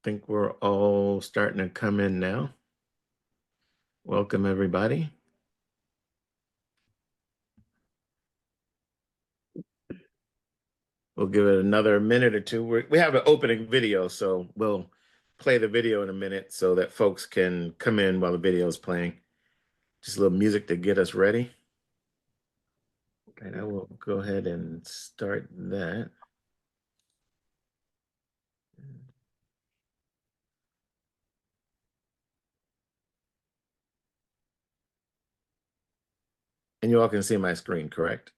Think we're all starting to come in now. Welcome, everybody. We'll give it another minute or two. We have an opening video, so we'll play the video in a minute so that folks can come in while the video is playing. Just a little music to get us ready. And I will go ahead and start that. And you all can see my screen, correct?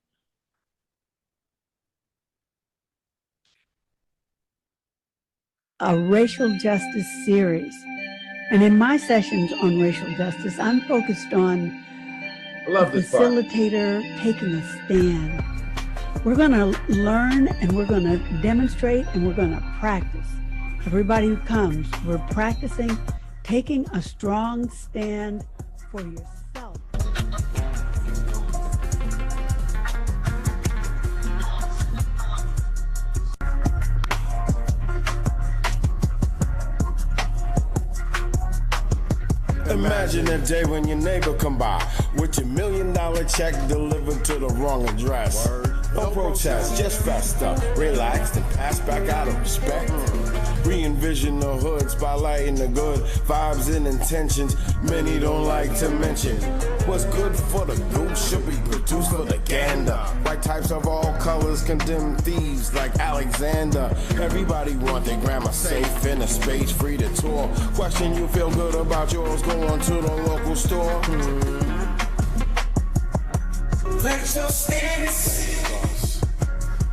A racial justice series. And in my sessions on racial justice, I'm focused on the facilitator taking a stand. We're going to learn and we're going to demonstrate and we're going to practice. Everybody who comes, we're practicing taking a strong stand for yourself. Imagine a day when your neighbor come by with your $1 million check delivered to the wrong address. No protest, just fessed up, relaxed, and pass back out of respect. Re-envision the hood, spotlighting the good vibes and intentions many don't like to mention. What's good for the goose should be produced for the gander. White types of all colors condemn thieves like Alexander. Everybody want their grandma safe in a space free to tour. Question you feel good about yours, going to the local store. Let your stance.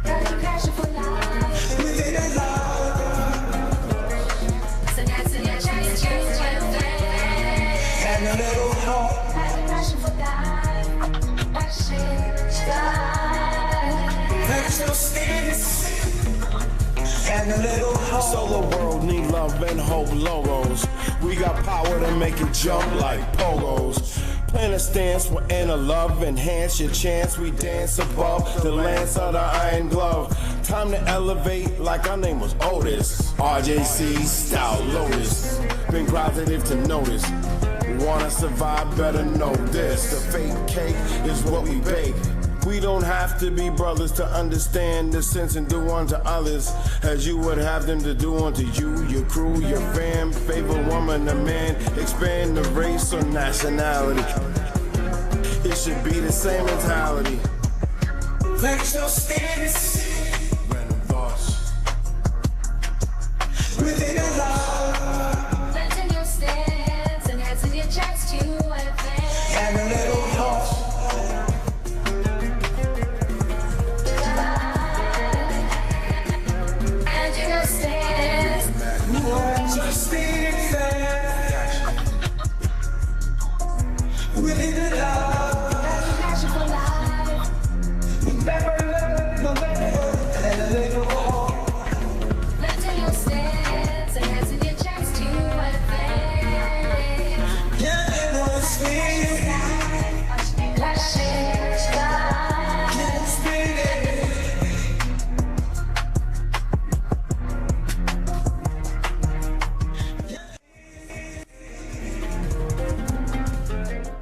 Got your passion for life. Living in love. So that's in your chest, and a little hope. Passion for life. Passion let your stance. And a little hope. So the world need love and hope logos. We got power to make it jump like pogos. Plan a stance for inner love, enhance your chance. We dance above the lance of the iron glove. Time to elevate like our name was Otis. RJC style Lotus. Been positive to notice. Wanna survive, better know this. The fake cake is what we bake. We don't have to be brothers to understand the sense and do unto others as you would have them to do unto you, your crew, your fam, favorite woman, a man, expand the race or nationality. It should be the same mentality. Let your stance. Random thoughts. Within a love. Planting your stance and heads in your chest to advance. And a little hope.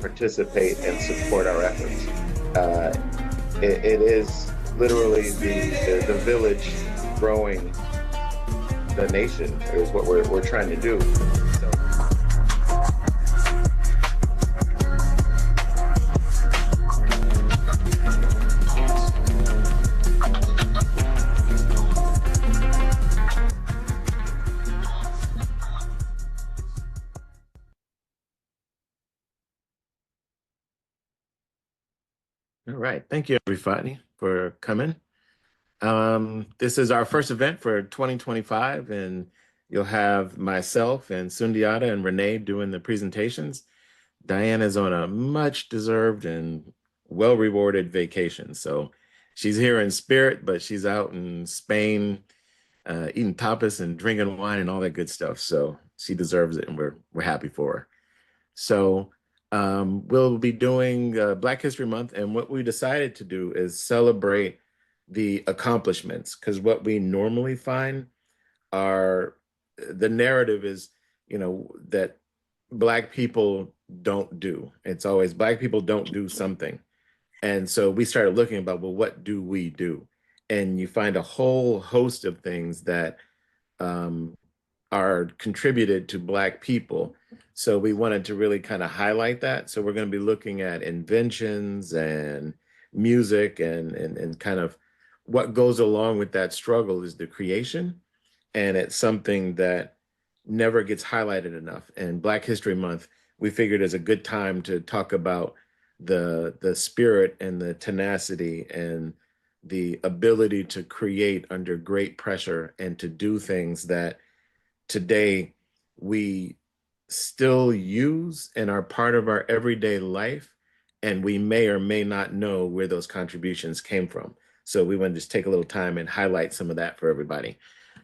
Participate and support our efforts. It is literally the village growing the nation is what we're trying to do. All right, thank you everybody for coming. This is our first event for 2025, and you'll have myself and Sundiata and Renee doing the presentations. Diana's on a much deserved and well-rewarded vacation. So she's here in spirit, but she's out in Spain eating tapas and drinking wine and all that good stuff. So she deserves it, and we're happy for her. So we'll be doing Black History Month, and what we decided to do is celebrate the accomplishments, because what we normally find are the narrative is, that Black people don't do. It's always Black people don't do something. And so we started looking about, well, what do we do? And you find a whole host of things that um, are contributed to Black people. So we wanted to really kind of highlight that. So we're going to be looking at inventions and music and kind of what goes along with that struggle is the creation. And it's something that never gets highlighted enough. And Black History Month, we figured is a good time to talk about the spirit and the tenacity and the ability to create under great pressure and to do things that today we still use and are part of our everyday life, and we may or may not know where those contributions came from. So we want to just take a little time and highlight some of that for everybody.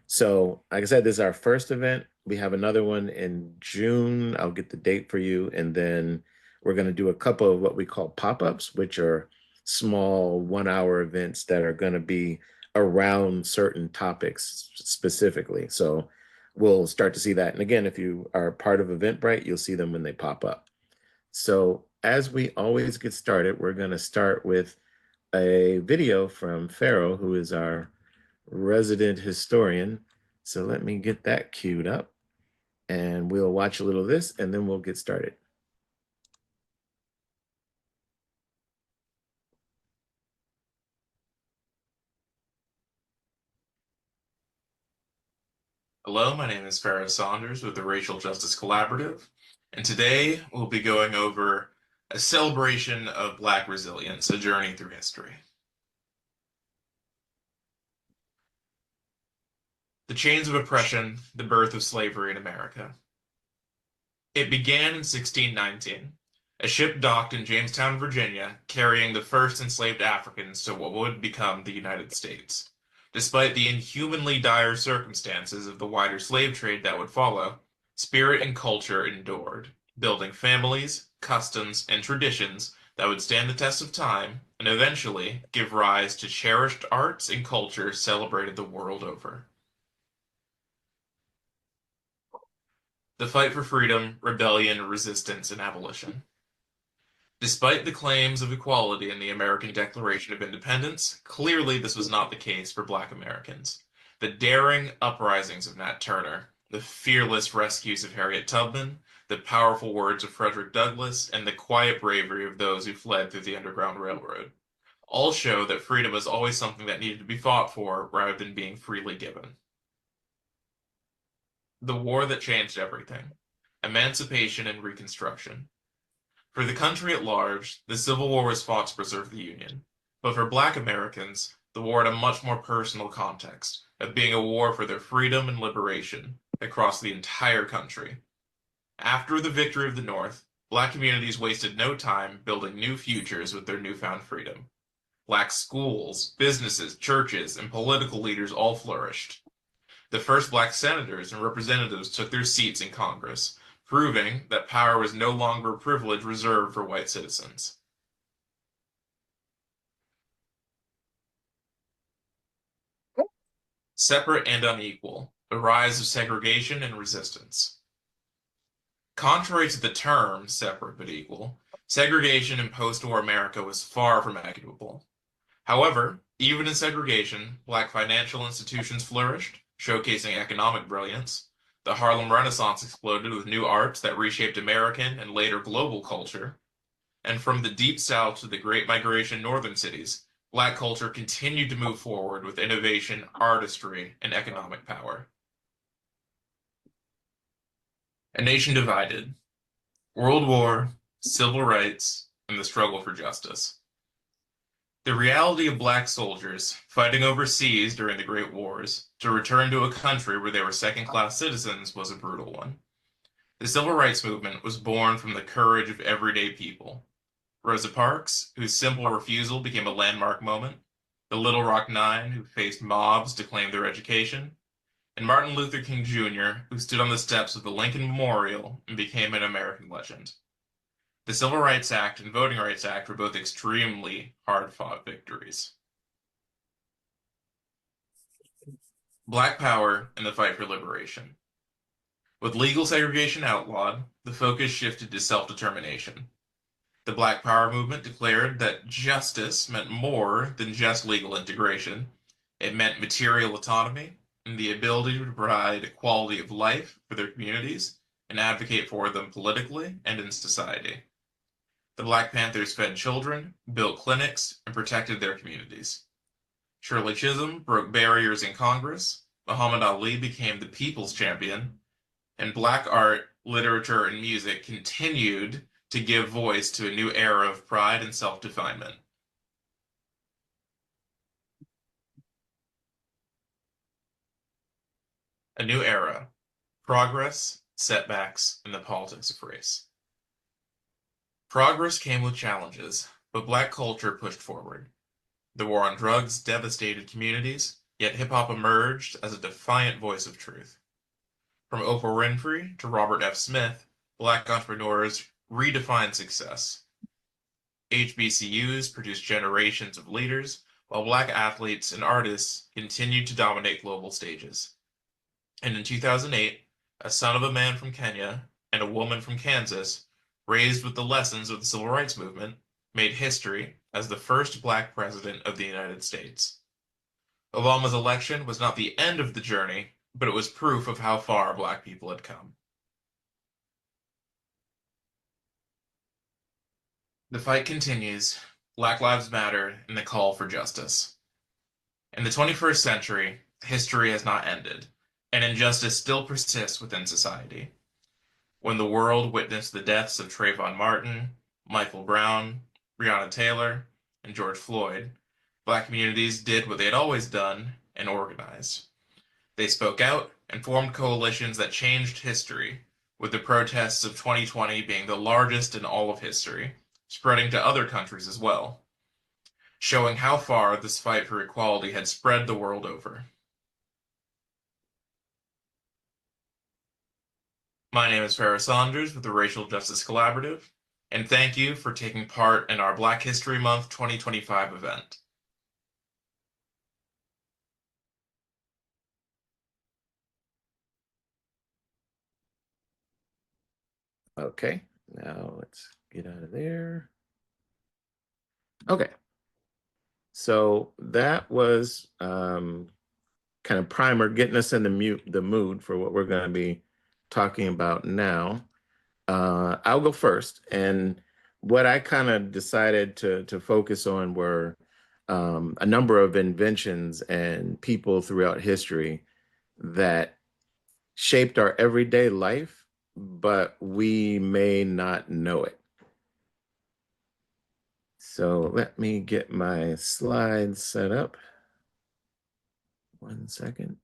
So, like I said, this is our first event. We have another one in June. I'll get the date for you. And then we're going to do a couple of what we call pop-ups, which are small 1 hour events that are going to be around certain topics specifically. So we'll start to see that. And again, if you are part of Eventbrite, you'll see them when they pop up. So as we always get started, we're going to start with a video from Pharaoh, who is our resident historian. So let me get that queued up and we'll watch a little of this and then we'll get started. Hello, my name is Farrah Saunders with the Racial Justice Collaborative, and today we'll be going over a celebration of Black resilience, a journey through history. The chains of oppression, the birth of slavery in America. It began in 1619. A ship docked in Jamestown, Virginia, carrying the first enslaved Africans to what would become the United States. Despite the inhumanly dire circumstances of the wider slave trade that would follow, spirit and culture endured, building families, customs, and traditions that would stand the test of time and eventually give rise to cherished arts and culture celebrated the world over. The fight for freedom, rebellion, resistance, and abolition. Despite the claims of equality in the American Declaration of Independence, clearly this was not the case for Black Americans. The daring uprisings of Nat Turner, the fearless rescues of Harriet Tubman, the powerful words of Frederick Douglass, and the quiet bravery of those who fled through the Underground Railroad all show that freedom was always something that needed to be fought for rather than being freely given. The war that changed everything. Emancipation and Reconstruction. For the country at large, the Civil War was fought to preserve the Union. But for Black Americans, the war had a much more personal context, of being a war for their freedom and liberation across the entire country. After the victory of the North, Black communities wasted no time building new futures with their newfound freedom. Black schools, businesses, churches, and political leaders all flourished. The first Black senators and representatives took their seats in Congress, proving that power was no longer a privilege reserved for white citizens. Separate and unequal, the rise of segregation and resistance. Contrary to the term separate but equal, segregation in post-war America was far from equitable. However, even in segregation, Black financial institutions flourished, showcasing economic brilliance. The Harlem Renaissance exploded with new arts that reshaped American and later global culture. And from the Deep South to the Great Migration northern cities, Black culture continued to move forward with innovation, artistry, and economic power. A nation divided. World War, civil rights, and the struggle for justice. The reality of Black soldiers fighting overseas during the Great Wars to return to a country where they were second-class citizens was a brutal one. The Civil Rights Movement was born from the courage of everyday people. Rosa Parks, whose simple refusal became a landmark moment, the Little Rock Nine, who faced mobs to claim their education, and Martin Luther King Jr., who stood on the steps of the Lincoln Memorial and became an American legend. The Civil Rights Act and Voting Rights Act were both extremely hard-fought victories. Black power and the fight for liberation. With legal segregation outlawed, the focus shifted to self-determination. The Black Power movement declared that justice meant more than just legal integration. It meant material autonomy and the ability to provide quality of life for their communities and advocate for them politically and in society. The Black Panthers fed children, built clinics, and protected their communities. Shirley Chisholm broke barriers in Congress, Muhammad Ali became the people's champion, and Black art, literature, and music continued to give voice to a new era of pride and self-definement. A new era, progress, setbacks, and the politics of race. Progress came with challenges, but Black culture pushed forward. The war on drugs devastated communities, yet hip-hop emerged as a defiant voice of truth. From Oprah Winfrey to Robert F. Smith, Black entrepreneurs redefined success. HBCUs produced generations of leaders, while Black athletes and artists continued to dominate global stages. And in 2008, a son of a man from Kenya and a woman from Kansas, raised with the lessons of the Civil Rights Movement, made history as the first Black president of the United States. Obama's election was not the end of the journey, but it was proof of how far Black people had come. The fight continues, Black Lives Matter, and the call for justice. In the 21st century, history has not ended, and injustice still persists within society. When the world witnessed the deaths of Trayvon Martin, Michael Brown, Breonna Taylor, and George Floyd, Black communities did what they had always done and organized. They spoke out and formed coalitions that changed history, with the protests of 2020 being the largest in all of history, spreading to other countries as well, showing how far this fight for equality had spread the world over. My name is Farrah Saunders with the Racial Justice Collaborative, and thank you for taking part in our Black History Month 2025 event. Okay, now let's get out of there. Okay, so that was kind of primer, getting us in the mood for what we're going to be talking about now. I'll go first, and what I kind of decided to focus on were a number of inventions and people throughout history that shaped our everyday life, but we may not know it. So let me get my slides set up. 1 second.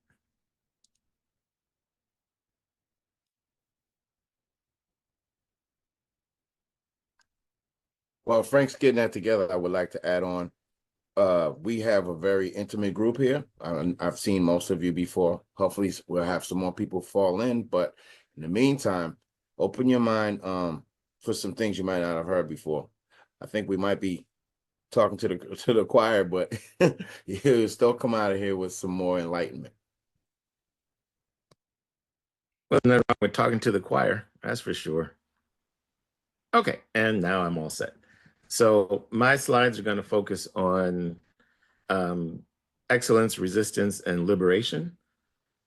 Well, Frank's getting that together. I would like to add on. We have a very intimate group here. I've seen most of you before. Hopefully, we'll have some more people fall in. But in the meantime, open your mind for some things you might not have heard before. I think we might be talking to the choir, but you'll still come out of here with some more enlightenment. Wasn't that wrong with talking to the choir? That's for sure. Okay, and now I'm all set. So my slides are going to focus on excellence, resistance, and liberation.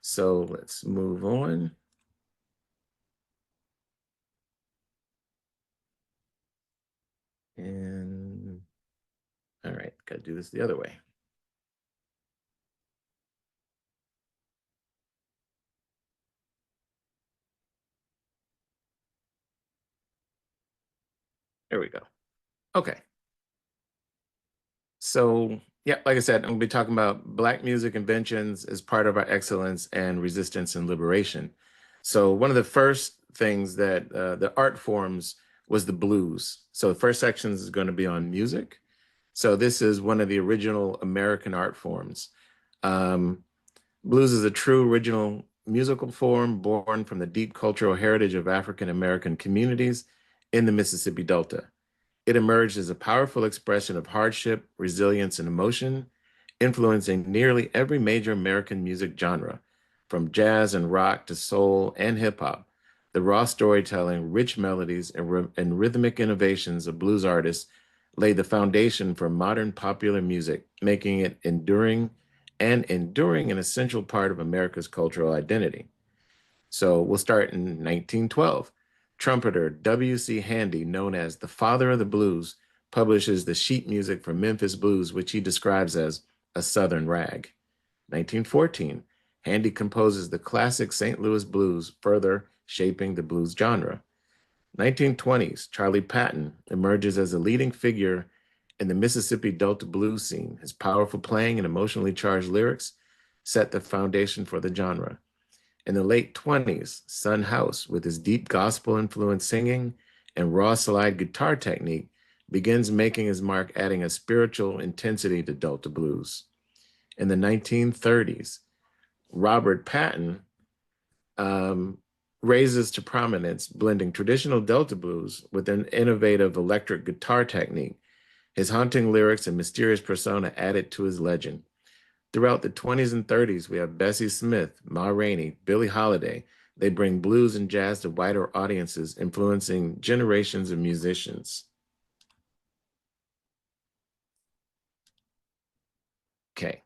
So let's move on. And all right, got to do this the other way. There we go. Okay. So yeah, like I said, I'm going to be talking about Black music inventions as part of our excellence and resistance and liberation. So one of the first things that the art forms was the blues. So the first section is going to be on music. So this is one of the original American art forms. Blues is a true original musical form born from the deep cultural heritage of African American communities in the Mississippi Delta. It emerged as a powerful expression of hardship, resilience, and emotion, influencing nearly every major American music genre, from jazz and rock to soul and hip hop. The raw storytelling, rich melodies, and rhythmic innovations of blues artists laid the foundation for modern popular music, making it enduring an essential part of America's cultural identity. So we'll start in 1912. Trumpeter W.C. Handy, known as the father of the blues, publishes the sheet music for Memphis blues, which he describes as a Southern rag. 1914, Handy composes the classic St. Louis blues, further shaping the blues genre. 1920s, Charlie Patton emerges as a leading figure in the Mississippi Delta blues scene. His powerful playing and emotionally charged lyrics set the foundation for the genre. In the late 20s, Son House, with his deep gospel-influenced singing and raw slide guitar technique, begins making his mark, adding a spiritual intensity to Delta blues. In the 1930s, Robert Patton raises to prominence, blending traditional Delta blues with an innovative electric guitar technique. His haunting lyrics and mysterious persona added to his legend. Throughout the 20s and 30s, we have Bessie Smith, Ma Rainey, Billie Holiday. They bring blues and jazz to wider audiences, influencing generations of musicians. Okay.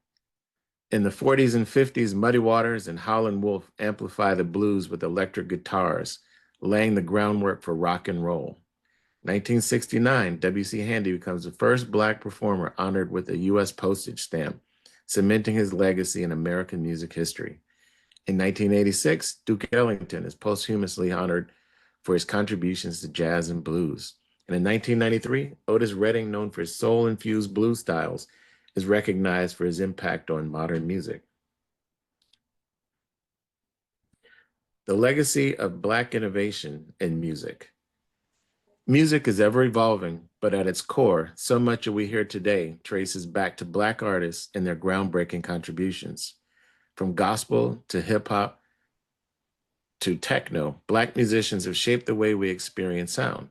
In the 40s and 50s, Muddy Waters and Howlin' Wolf amplify the blues with electric guitars, laying the groundwork for rock and roll. 1969, W.C. Handy becomes the first Black performer honored with a U.S. postage stamp, cementing his legacy in American music history. In 1986, Duke Ellington is posthumously honored for his contributions to jazz and blues. And in 1993, Otis Redding, known for his soul-infused blues styles, is recognized for his impact on modern music. The legacy of Black innovation in music. Music is ever evolving, but at its core, so much of we hear today traces back to Black artists and their groundbreaking contributions. From gospel to hip hop to techno, Black musicians have shaped the way we experience sound.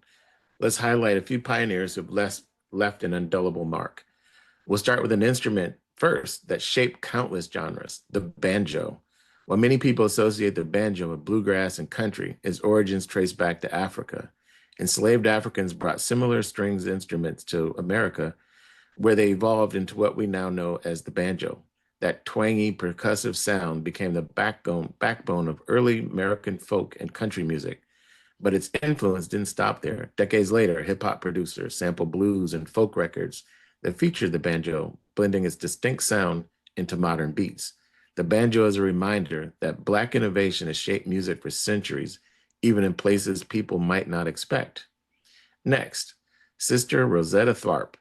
Let's highlight a few pioneers who've left an indelible mark. We'll start with an instrument first that shaped countless genres, the banjo. While many people associate the banjo with bluegrass and country, its origins trace back to Africa. Enslaved Africans brought similar strings instruments to America, where they evolved into what we now know as the banjo. That twangy, percussive sound became the backbone of early American folk and country music. But its influence didn't stop there. Decades later, hip-hop producers sampled blues and folk records that featured the banjo, blending its distinct sound into modern beats. The banjo is a reminder that Black innovation has shaped music for centuries, even in places people might not expect. Next, Sister Rosetta Tharpe,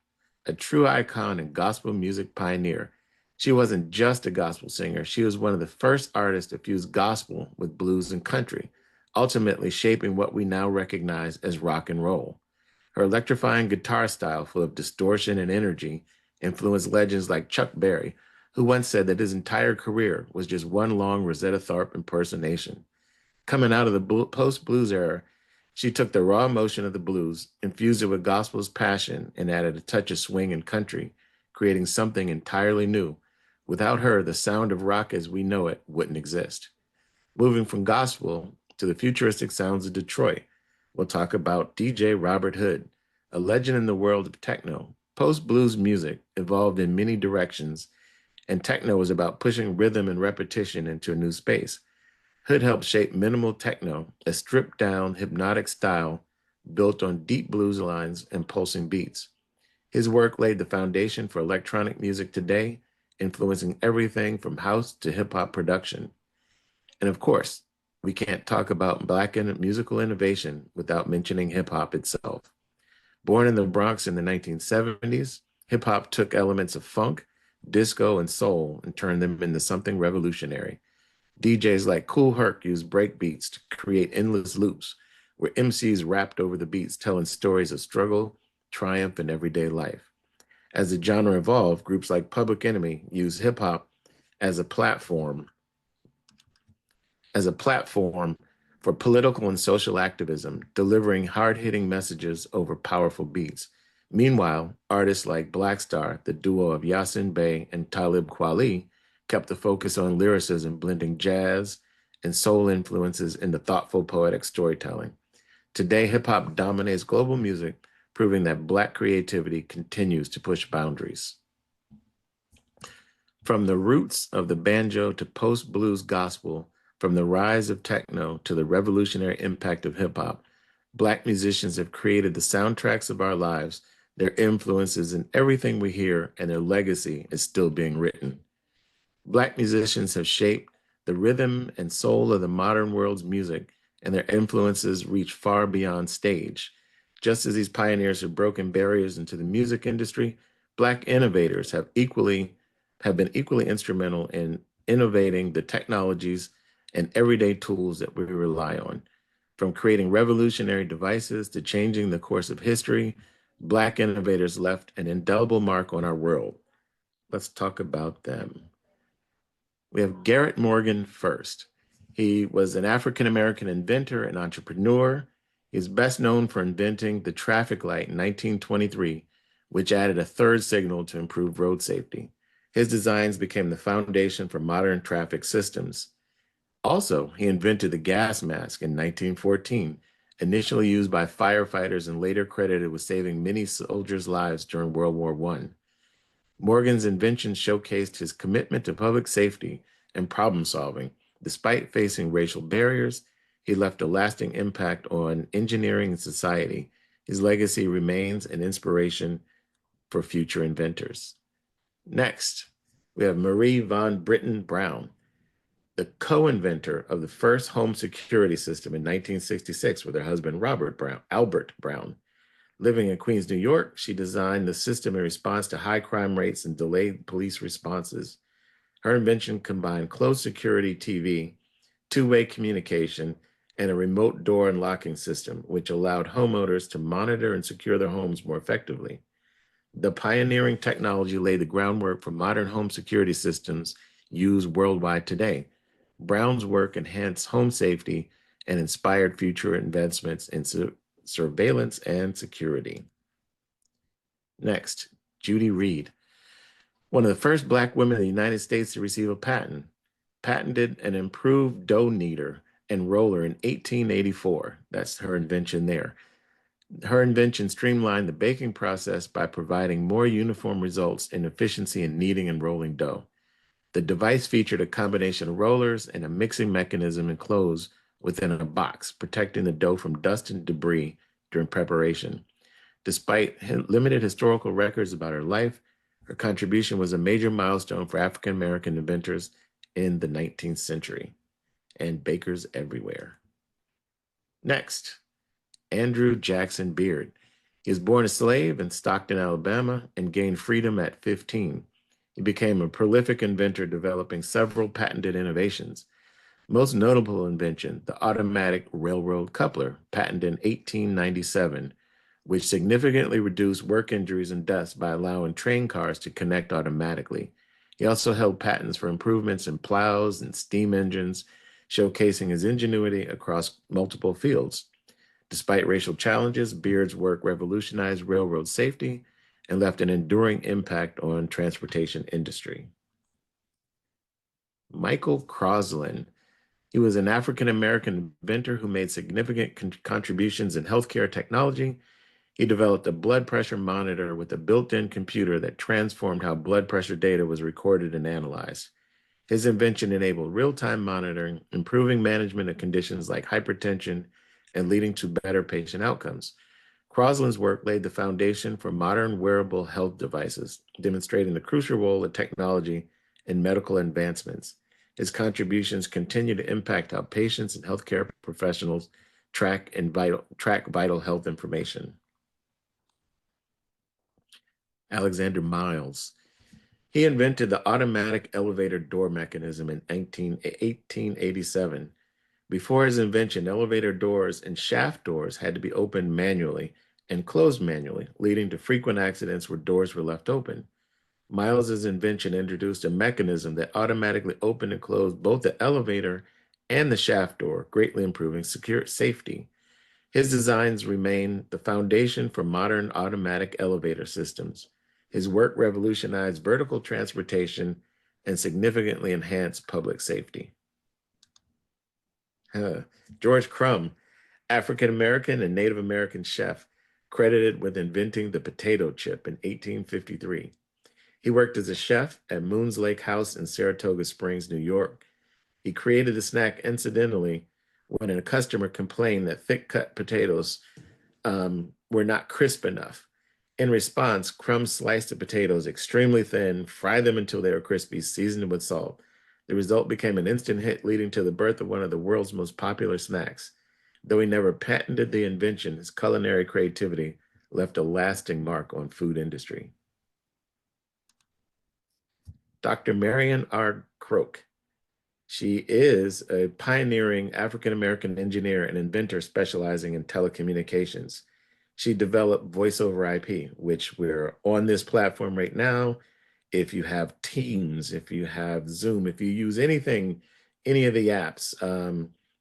a true icon and gospel music pioneer. She wasn't just a gospel singer, she was one of the first artists to fuse gospel with blues and country, ultimately shaping what we now recognize as rock and roll. Her electrifying guitar style, full of distortion and energy, influenced legends like Chuck Berry, who once said that his entire career was just one long Rosetta Tharpe impersonation. Coming out of the post-blues era, she took the raw emotion of the blues, infused it with gospel's passion, and added a touch of swing and country, creating something entirely new. Without her, the sound of rock as we know it wouldn't exist. Moving from gospel to the futuristic sounds of Detroit, we'll talk about DJ Robert Hood, a legend in the world of techno. Post-blues music evolved in many directions, and techno was about pushing rhythm and repetition into a new space. Hood helped shape minimal techno, a stripped-down, hypnotic style built on deep blues lines and pulsing beats. His work laid the foundation for electronic music today, influencing everything from house to hip-hop production. And of course, we can't talk about Black musical innovation without mentioning hip-hop itself. Born in the Bronx in the 1970s, hip-hop took elements of funk, disco, and soul and turned them into something revolutionary. DJs like Kool Herc used break beats to create endless loops, where MCs rapped over the beats, telling stories of struggle, triumph, and everyday life. As the genre evolved, groups like Public Enemy used hip-hop as a platform for political and social activism, delivering hard-hitting messages over powerful beats. Meanwhile, artists like Black Star, the duo of Yasin Bey and Talib Kweli, kept the focus on lyricism, blending jazz and soul influences into thoughtful poetic storytelling. Today, hip hop dominates global music, proving that Black creativity continues to push boundaries. From the roots of the banjo to post blues gospel, from the rise of techno to the revolutionary impact of hip hop, Black musicians have created the soundtracks of our lives. Their influences in everything we hear, and their legacy is still being written. Black musicians have shaped the rhythm and soul of the modern world's music, and their influences reach far beyond stage. Just as these pioneers have broken barriers into the music industry, Black innovators have been equally instrumental in innovating the technologies and everyday tools that we rely on. From creating revolutionary devices to changing the course of history, Black innovators left an indelible mark on our world. Let's talk about them. We have Garrett Morgan first. He was an African-American inventor and entrepreneur. He is best known for inventing the traffic light in 1923, which added a third signal to improve road safety. His designs became the foundation for modern traffic systems. Also, he invented the gas mask in 1914, initially used by firefighters and later credited with saving many soldiers' lives during World War I. Morgan's invention showcased his commitment to public safety and problem solving. Despite facing racial barriers, he left a lasting impact on engineering and society. His legacy remains an inspiration for future inventors. Next, we have Marie von Britten Brown, the co-inventor of the first home security system in 1966 with her husband, Albert Brown. Living in Queens, New York, she designed the system in response to high crime rates and delayed police responses. Her invention combined closed security TV, two-way communication, and a remote door unlocking system, which allowed homeowners to monitor and secure their homes more effectively. The pioneering technology laid the groundwork for modern home security systems used worldwide today. Brown's work enhanced home safety and inspired future advancements in surveillance and security. Next, Judy Reed, one of the first Black women in the United States to receive a patent, patented an improved dough kneader and roller in 1884. That's her invention there. Her invention streamlined the baking process by providing more uniform results in efficiency in kneading and rolling dough. The device featured a combination of rollers and a mixing mechanism enclosed within a box, protecting the dough from dust and debris during preparation. Despite limited historical records about her life, her contribution was a major milestone for African American inventors in the 19th century and bakers everywhere. Next, Andrew Jackson Beard. He was born a slave in Stockton, Alabama, and gained freedom at 15. He became a prolific inventor, developing several patented innovations. Most notable invention, the automatic railroad coupler, patented in 1897, which significantly reduced work injuries and deaths by allowing train cars to connect automatically. He also held patents for improvements in plows and steam engines, showcasing his ingenuity across multiple fields. Despite racial challenges, Beard's work revolutionized railroad safety and left an enduring impact on transportation industry. Michael Crosland. He was an African-American inventor who made significant contributions in healthcare technology. He developed a blood pressure monitor with a built-in computer that transformed how blood pressure data was recorded and analyzed. His invention enabled real-time monitoring, improving management of conditions like hypertension, and leading to better patient outcomes. Crosland's work laid the foundation for modern wearable health devices, demonstrating the crucial role of technology in medical advancements. His contributions continue to impact how patients and healthcare professionals track vital health information. Alexander Miles. He invented the automatic elevator door mechanism in 1887. Before his invention, elevator doors and shaft doors had to be opened manually and closed manually, leading to frequent accidents where doors were left open. Miles's invention introduced a mechanism that automatically opened and closed both the elevator and the shaft door, greatly improving safety. His designs remain the foundation for modern automatic elevator systems. His work revolutionized vertical transportation, and significantly enhanced public safety. George Crumb, African-American and Native American chef, credited with inventing the potato chip in 1853. He worked as a chef at Moon's Lake House in Saratoga Springs, New York. He created the snack incidentally when a customer complained that thick-cut potatoes were not crisp enough. In response, Crumb sliced the potatoes extremely thin, fried them until they were crispy, seasoned with salt. The result became an instant hit, leading to the birth of one of the world's most popular snacks. Though he never patented the invention, his culinary creativity left a lasting mark on food industry. Dr. Marion R. Croak. She is a pioneering African-American engineer and inventor specializing in telecommunications. She developed voice over IP, which we're on this platform right now. If you have Teams, if you have Zoom, if you use anything, any of the apps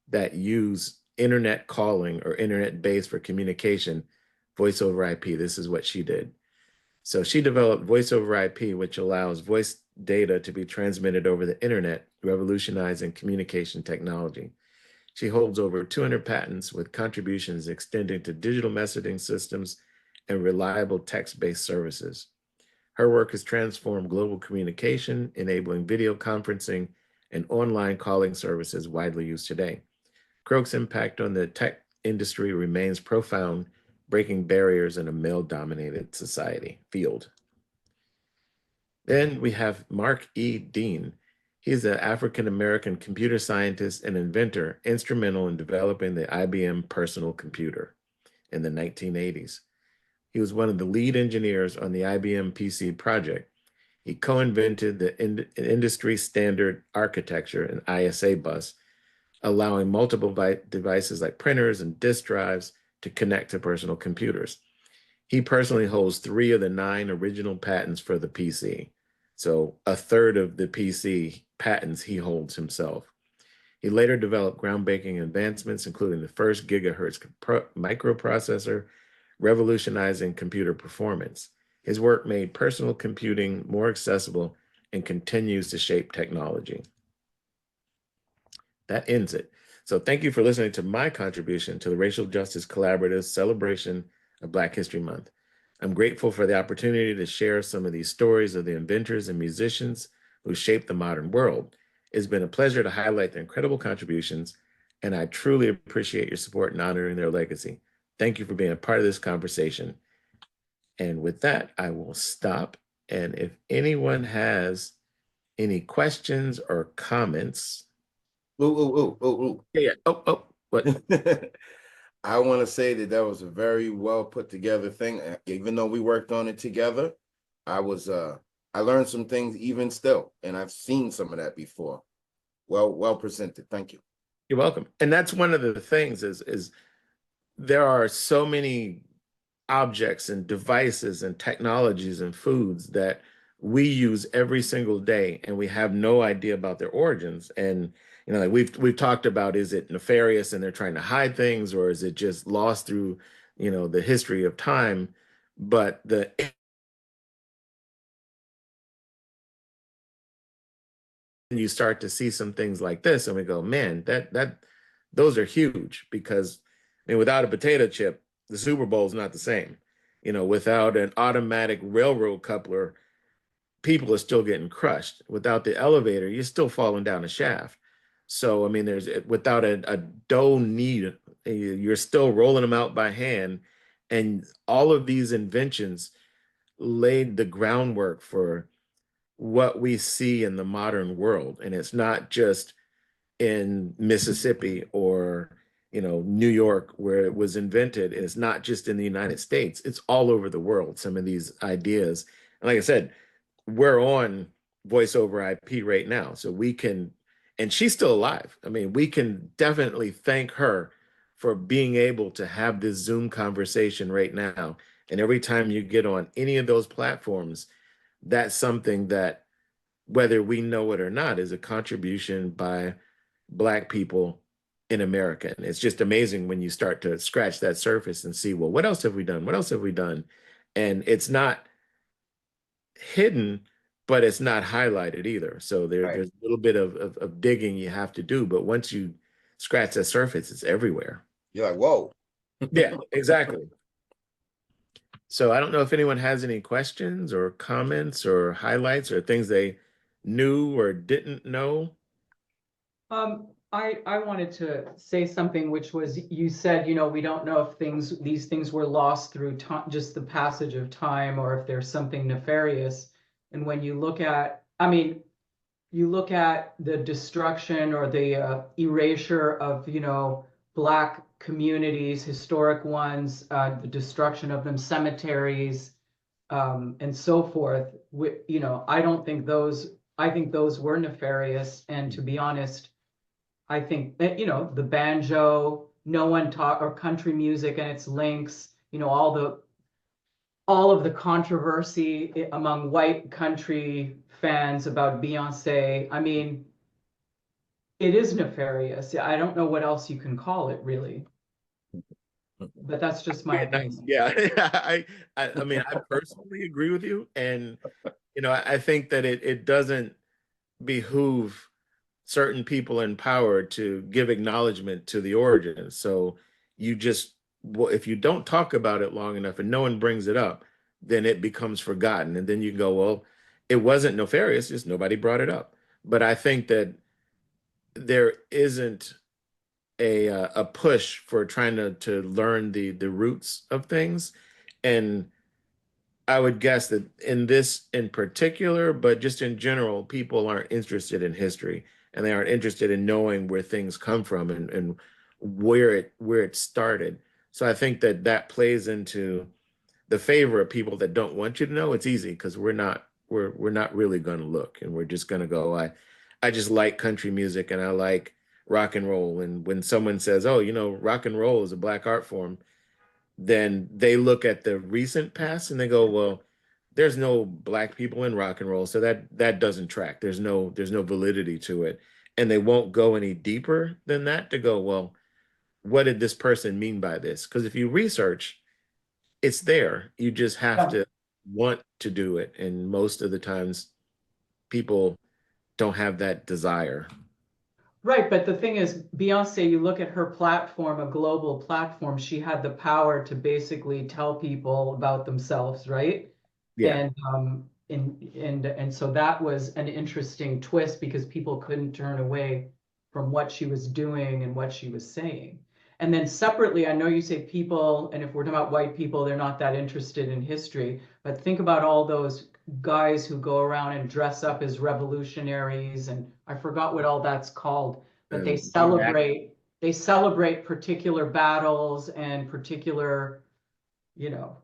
that use internet calling or internet based for communication, voice over IP, this is what she did. So she developed voice over IP, which allows voice data to be transmitted over the internet, revolutionizing communication technology. She holds over 200 patents with contributions extending to digital messaging systems and reliable text-based services. Her work has transformed global communication, enabling video conferencing and online calling services widely used today. Croak's impact on the tech industry remains profound, breaking barriers in a male-dominated society field. Then we have Mark E. Dean. He's an African-American computer scientist and inventor, instrumental in developing the IBM personal computer in the 1980s. He was one of the lead engineers on the IBM PC project. He co-invented the industry standard architecture, an ISA bus, allowing multiple devices like printers and disk drives to connect to personal computers. He personally holds 3 of the 9 original patents for the PC. So a third of the PC patents he holds himself. He later developed groundbreaking advancements, including the first gigahertz microprocessor, revolutionizing computer performance. His work made personal computing more accessible and continues to shape technology. That ends it. So thank you for listening to my contribution to the Racial Justice Collaborative's celebration of Black History Month. I'm grateful for the opportunity to share some of these stories of the inventors and musicians who shaped the modern world. It's been a pleasure to highlight their incredible contributions, and I truly appreciate your support in honoring their legacy. Thank you for being a part of this conversation. And with that, I will stop. And if anyone has any questions or comments. Yeah. What? I want to say that was a very well put together thing. Even though we worked on it together, I learned some things even still, and I've seen some of that before. Well presented. Thank you. You're welcome. And that's one of the things is there are so many objects and devices and technologies and foods that we use every single day, and we have no idea about their origins. And like we've talked about, is it nefarious and they're trying to hide things, or is it just lost through the history of time? But you start to see some things like this, and we go, man, those are huge, because without a potato chip, the Super Bowl is not the same. Without an automatic railroad coupler, people are still getting crushed. Without the elevator, you're still falling down a shaft. So, without a dough knead, you're still rolling them out by hand. And all of these inventions laid the groundwork for what we see in the modern world. And it's not just in Mississippi or New York where it was invented. And it's not just in the United States. It's all over the world, some of these ideas. And like I said, we're on voice over IP right now. So we can, and she's still alive. We can definitely thank her for being able to have this Zoom conversation right now. And every time you get on any of those platforms, that's something that, whether we know it or not, is a contribution by Black people in America. And it's just amazing when you start to scratch that surface and see, well, what else have we done? What else have we done? And it's not hidden, but it's not highlighted either. So Right. there's a little bit of digging you have to do, but once you scratch the surface, it's everywhere. You're like, whoa. Yeah, exactly. So I don't know if anyone has any questions or comments or highlights or things they knew or didn't know. I wanted to say something, which was, you said, we don't know if these things were lost through time, just the passage of time, or if there's something nefarious. And when you look at, I mean, you look at the destruction or the erasure of, Black communities, historic ones, the destruction of them, cemeteries, and so forth. I don't think I think those were nefarious. And to be honest, I think that, the banjo, no one taught, or country music and its links, all of the controversy among white country fans about Beyonce. I mean, it is nefarious. I don't know what else you can call it, really. But that's just my Nice. opinion. Yeah. I mean, I personally agree with you. And, I think that it doesn't behoove certain people in power to give acknowledgement to the origin. So you just, well, if you don't talk about it long enough and no one brings it up, then it becomes forgotten. And then you go, well, it wasn't nefarious, just nobody brought it up. But I think that there isn't a push for trying to learn the roots of things. And I would guess that in this in particular, but just in general, people aren't interested in history and they aren't interested in knowing where things come from and where it started. So I think that that plays into the favor of people that don't want you to know. It's easy because we're not really going to look, and we're just going to go, I just like country music and I like rock and roll. And when someone says, oh, rock and roll is a black art form, then they look at the recent past and they go, well, there's no black people in rock and roll, so that doesn't track. There's no validity to it. And they won't go any deeper than that to go, well, what did this person mean by this? Because if you research, it's there. You just have Yeah. to want to do it. And most of the times people don't have that desire. Right, but the thing is, Beyonce, you look at her platform, a global platform, she had the power to basically tell people about themselves, right? Yeah. And so that was an interesting twist, because people couldn't turn away from what she was doing and what she was saying. And then separately, I know you say people, and if we're talking about white people, they're not that interested in history, but think about all those guys who go around and dress up as revolutionaries, and I forgot what all that's called, but they Reenact. celebrate particular battles and particular, you know,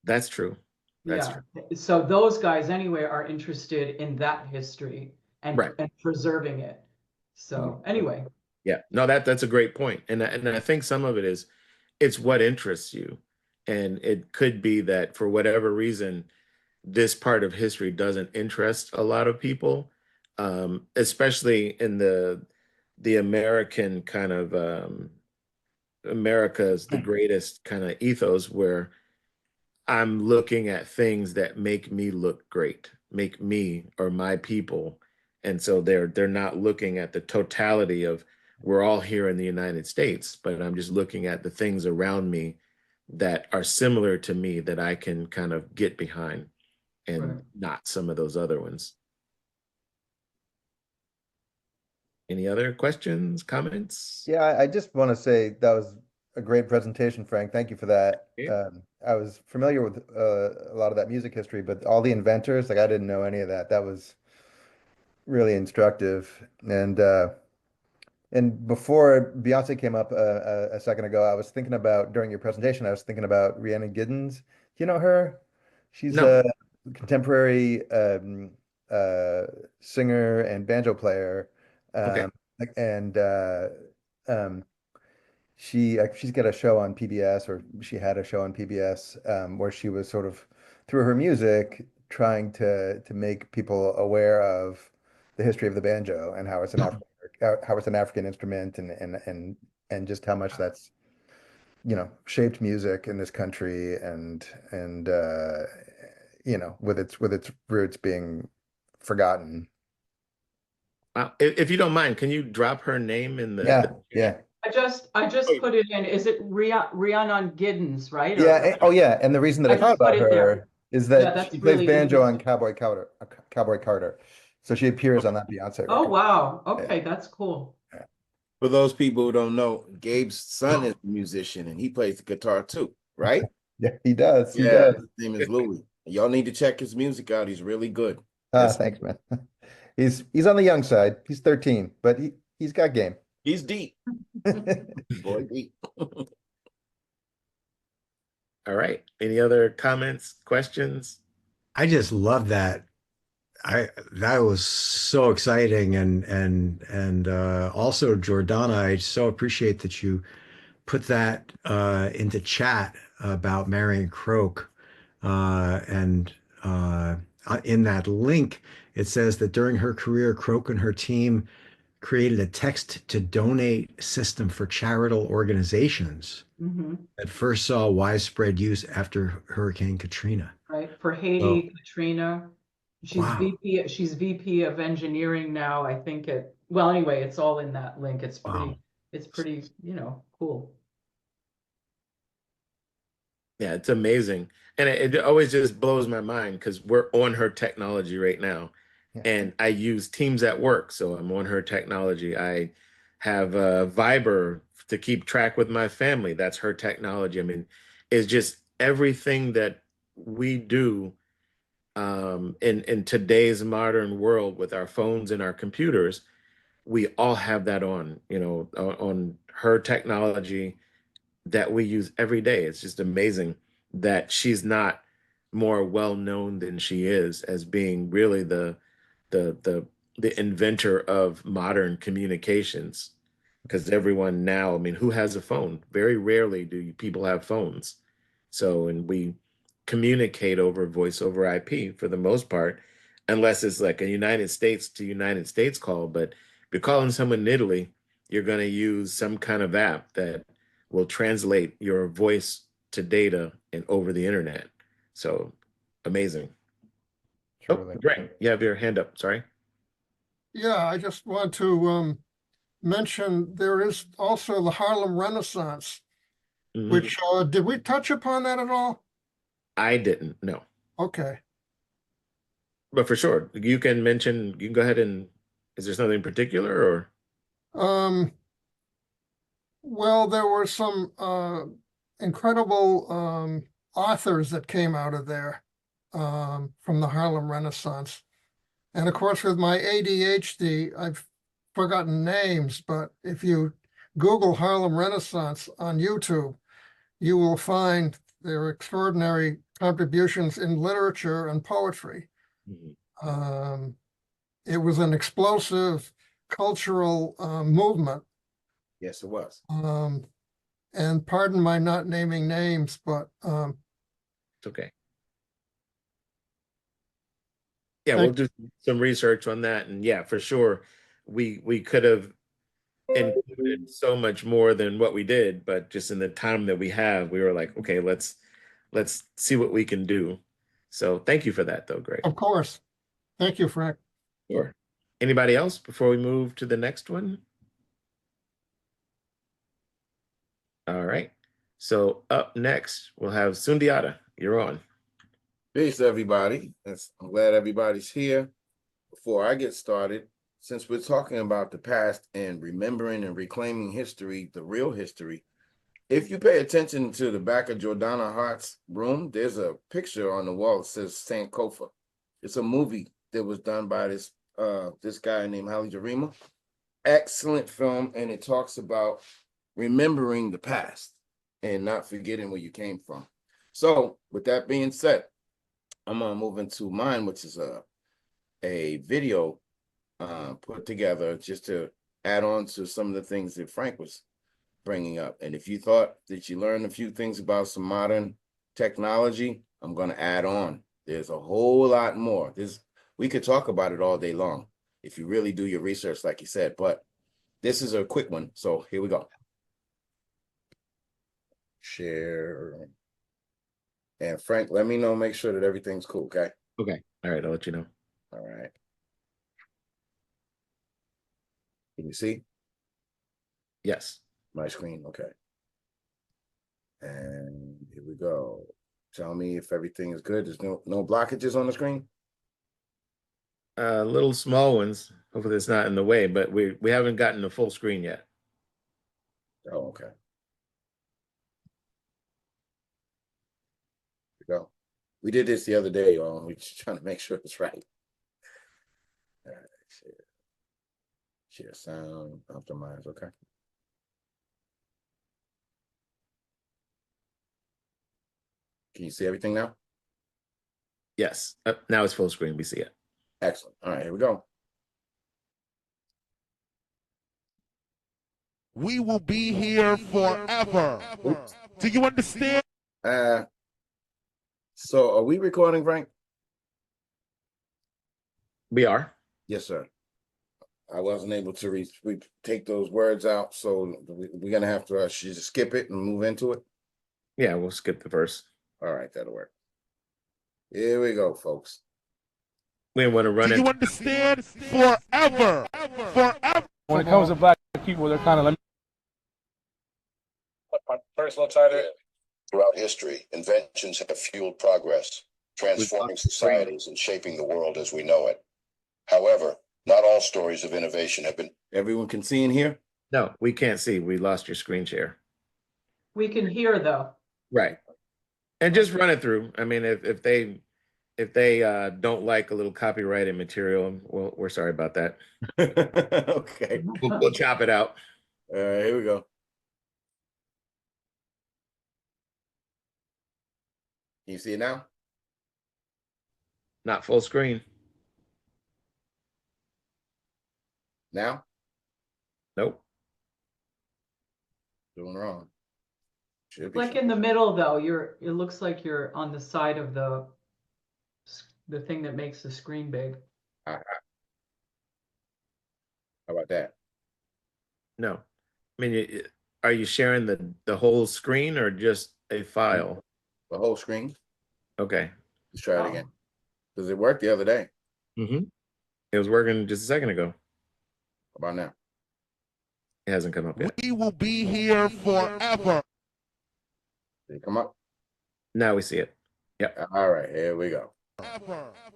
That's true. That's yeah. true. So those guys anyway are interested in that history Right. and preserving it. So anyway, Yeah, no, that's a great point. And I think some of it is it's what interests you. And it could be that for whatever reason, this part of history doesn't interest a lot of people, especially in the American kind of America's the greatest kind of ethos where I'm looking at things that make me look great, make me or my people. And so they're not looking at the totality of we're all here in the United States, but I'm just looking at the things around me that are similar to me that I can kind of get behind and right. not some of those other ones. Any other questions, comments? Yeah, I just want to say that was a great presentation, Frank. Thank you for that. Okay. I was familiar with a lot of that music history, but all the inventors, like I didn't know any of that. That was really instructive. And before Beyonce came up a second ago, I was thinking about during your presentation, I was thinking about Rhiannon Giddens. You know her? She's No. a contemporary uh, singer and banjo player. Okay. And um, she's got a show on PBS, or she had a show on PBS, where she was sort of through her music trying to make people aware of the history of the banjo and how it's an African instrument, and just how much that's shaped music in this country, and with its roots being forgotten. If you don't mind, can you drop her name in Yeah, yeah. I just put it in. Is it Rhiannon Giddens, right? Yeah. Oh, yeah. And the reason that I I thought just put about it there. her is Yeah, that she that's plays really banjo on interesting. Cowboy Carter. Cowboy Carter. So she appears on that Beyonce Oh, record. wow. Yeah. Okay, that's cool. For those people who don't know, Gabe's son is a musician and he plays the guitar too, right? Yeah, he does. He Yeah, does. his name is Louis. Y'all need to check his music out. He's really good. Ah, Yes, thanks, man. He's on the young side. He's 13, but he's got game. he's deep. Boy, deep. All right. Any other comments, questions? I just love that. That was so exciting, and also Jordana, I so appreciate that you put that into chat about Marion Croak, and in that link it says that during her career, Croak and her team created a text to donate system for charitable organizations Hmm. that first saw widespread use after Hurricane Katrina. Right. For So, Haiti, Katrina. wow, She's VP of engineering now, I think well, anyway, it's all in that link. wow. It's pretty, cool. Yeah, it's amazing. And it always just blows my mind because we're on her technology right now. Yeah. And I use Teams at work, so I'm on her technology. I have Viber to keep track with my family. That's her technology. I mean, it's just everything that we do in today's modern world with our phones and our computers. We all have that on, on her technology that we use every day. It's just amazing that she's not more well known than she is as being really the the the inventor of modern communications. Because everyone now, I mean, who has a phone? Very rarely do people have phones. So, and we communicate over voice over IP for the most part, unless it's like a United States to United States call. But if you're calling someone in Italy, you're going to use some kind of app that will translate your voice to data and over the internet. So amazing. Oh, Truly. Greg, you have your hand up. Sorry. Yeah, I just want to mention there is also the Harlem Renaissance, Mhm. which did we touch upon that at all? I didn't, no. Okay. But for sure, you can mention, you can go ahead and, is there something in particular or? Um, well, there were some incredible authors that came out of there from the Harlem Renaissance. And of course, with my ADHD, I've forgotten names, but if you Google Harlem Renaissance on YouTube, you will find their extraordinary contributions in literature and poetry. Mhm. It was an explosive cultural movement. Yes, it was. And pardon my not naming names, but It's okay. Yeah, we'll thank do some research on that. And yeah, for sure, we could have included so much more than what we did, but just in the time that we have, we were like, okay, let's see what we can do. So thank you for that though, Greg. of course. Thank you, Frank. Sure. Anybody else before we move to the next one? All right. So up next, we'll have Sundiata. You're on. Peace, everybody. I'm glad everybody's here. Before I get started, since we're talking about the past and remembering and reclaiming history, the real history, if you pay attention to the back of Jordana Hart's room, there's a picture on the wall that says Sankofa. It's a movie that was done by this guy named Haile Gerima. Excellent film, and it talks about remembering the past and not forgetting where you came from. So, with that being said, I'm gonna move into mine, which is a video put together just to add on to some of the things that Frank was bringing up. And if you thought that you learned a few things about some modern technology, I'm going to add on. There's a whole lot more. We could talk about it all day long if you really do your research, like you said, but this is a quick one. So here we go. Share. And Frank, let me know, make sure that everything's cool, okay? Okay. All right. I'll let you know. All right. Can you see Yes. my screen? Okay. And here we go. Tell me if everything is good. There's no blockages on the screen? Little small ones. Hopefully it's not in the way, but we haven't gotten the full screen yet. Oh, okay. Here we go. We did this the other day, y'all. We're just trying to make sure it's right. All right, share sound, optimize, okay. Can you see everything now? Yes. Now it's full screen. We see it. Excellent. All right, here we go. We will be here forever. Oops. Do you understand? So are we recording, Frank? We are. Yes, sir. I wasn't able to take those words out, so we're gonna have to just skip it and move into it. Yeah, we'll skip the verse. All right, that'll work. Here we go, folks. We didn't want to run Do it. you understand? Forever. Forever. When it comes to black people, they're kind of my personal title. Throughout history, inventions have fueled progress, transforming societies and shaping the world as we know it. However, not all stories of innovation have been. Everyone can see in here? No, we can't see. We lost your screen share. We can hear though. Right. And just run it through. I mean, if they don't like a little copyrighted material, well, we're sorry about that. Okay. We'll chop it out. All right, here we go. Can you see it now? Not full screen. Now? Nope. Doing wrong. Should be Like in the middle though, it looks like you're on the side of the thing that makes the screen big. How about that? No. I mean, are you sharing the whole screen or just a file? The whole screen? Okay. Let's try it again. Does it work the other day? Mm-hmm. It was working just a second ago. How about now? It hasn't come up yet. We will be here forever. Did it come up? Now we see it. Yep. All right, here we go.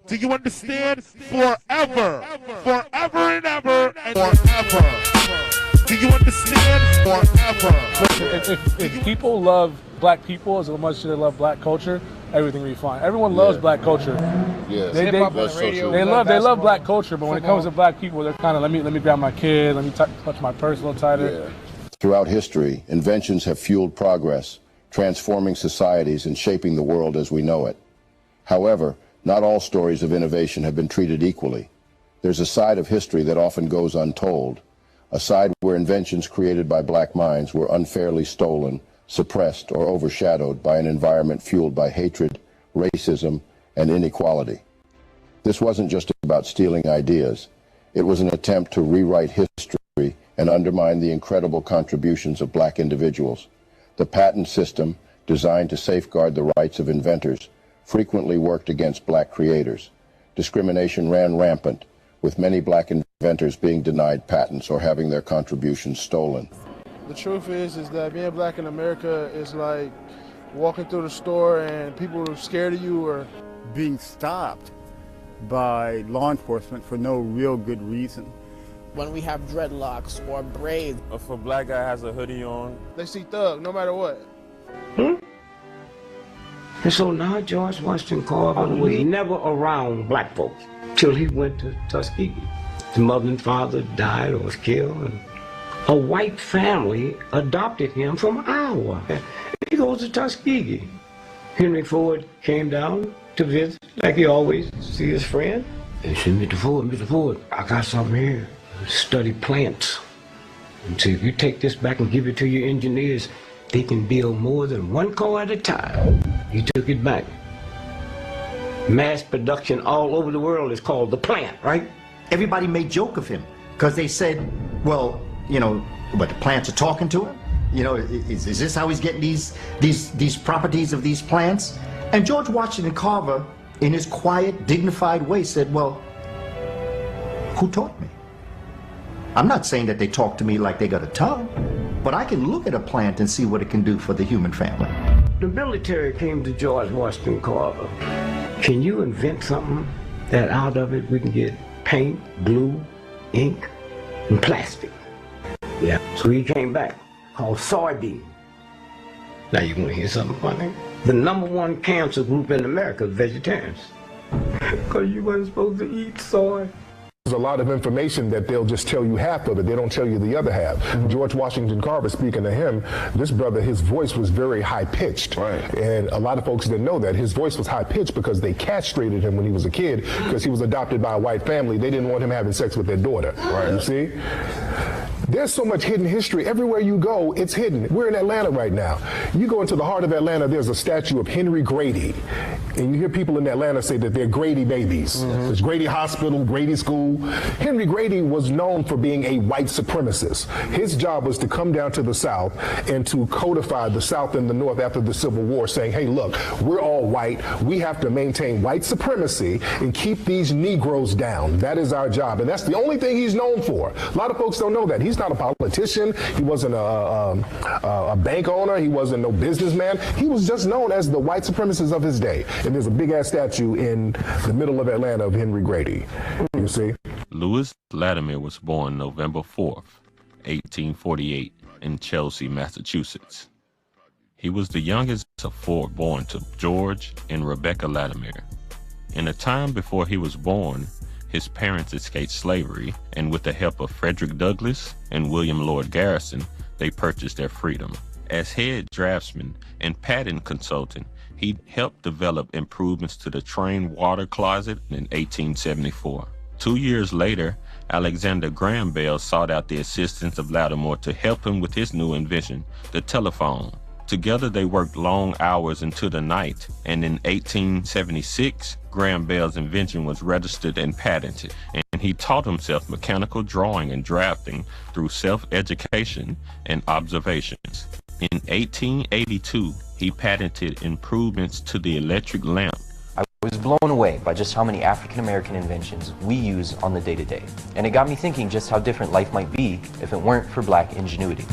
Do you understand? Forever. Forever and ever and forever. Do you understand? Forever. If people love black people as much as they love black culture, everything will be fine. Everyone loves black culture. Yeah, That's so true. They love black culture, but when it comes to black people, they're kind of let me grab my kid, let me touch my personal title. Yeah. Throughout history, inventions have fueled progress, transforming societies and shaping the world as we know it. However, not all stories of innovation have been treated equally. There's a side of history that often goes untold, a side where inventions created by black minds were unfairly stolen, suppressed, or overshadowed by an environment fueled by hatred, racism, and inequality. This wasn't just about stealing ideas. It was an attempt to rewrite history and undermine the incredible contributions of black individuals. The patent system, designed to safeguard the rights of inventors, frequently worked against black creators. Discrimination ran rampant, with many black inventors being denied patents or having their contributions stolen. The truth is that being black in America is like walking through the store and people are scared of you or being stopped by law enforcement for no real good reason. When we have dreadlocks or braids. If a black guy has a hoodie on, they see thug no matter what. And so now George Washington Carver was never around black folks till he went to Tuskegee. His mother and father died or was killed, and a white family adopted him from Iowa. He goes to Tuskegee. Henry Ford came down to visit, like he always see his friend. And he said, Mr. Ford, I got something here. Study plants. And so if you take this back and give it to your engineers, they can build more than one car at a time. He took it back. Mass production all over the world is called the plant, right? Everybody made joke of him because they said, well, you know, but the plants are talking to him? You know, is this how he's getting these properties of these plants? And George Washington Carver, in his quiet, dignified way, said, well, who taught me? I'm not saying that they talk to me like they got a tongue, but I can look at a plant and see what it can do for the human family. The military came to George Washington Carver. Can you invent something that out of it we can get paint, glue, ink, and plastic? Yeah, so he came back, called sardine. Now you want to hear something funny? The #1 cancer group in America is vegetarians. Because you weren't supposed to eat soy. There's a lot of information that they'll just tell you half of it. They don't tell you the other half. George Washington Carver, speaking to him, this brother, his voice was very high-pitched. Right. And a lot of folks didn't know that. His voice was high-pitched because they castrated him when he was a kid because he was adopted by a white family. They didn't want him having sex with their daughter. Right. You see? There's so much hidden history. Everywhere you go, it's hidden. We're in Atlanta right now. You go into the heart of Atlanta, there's a statue of Henry Grady. And you hear people in Atlanta say that they're Grady babies. There's Grady Hospital, Grady School. Henry Grady was known for being a white supremacist. His job was to come down to the South and to codify the South and the North after the Civil War, saying, hey, look, we're all white. We have to maintain white supremacy and keep these Negroes down. That is our job. And that's the only thing he's known for. A lot of folks don't know that. He's not a politician. He wasn't a bank owner. He wasn't no businessman. He was just known as the white supremacist of his day. And there's a big-ass statue in the middle of Atlanta of Henry Grady. You see? Lewis Latimer was born November 4th, 1848, in Chelsea, Massachusetts. He was the youngest of 4 born to George and Rebecca Latimer. In the time before he was born, his parents escaped slavery, and with the help of Frederick Douglass and William Lord Garrison, they purchased their freedom. As head draftsman and patent consultant, he helped develop improvements to the train water closet in 1874. 2 years later, Alexander Graham Bell sought out the assistance of Latimer to help him with his new invention, the telephone. Together they worked long hours into the night, and in 1876, Graham Bell's invention was registered and patented, and he taught himself mechanical drawing and drafting through self-education and observations. In 1882, he patented improvements to the electric lamp. I was blown away by just how many African-American inventions we use on the day-to-day. And it got me thinking just how different life might be if it weren't for black ingenuity.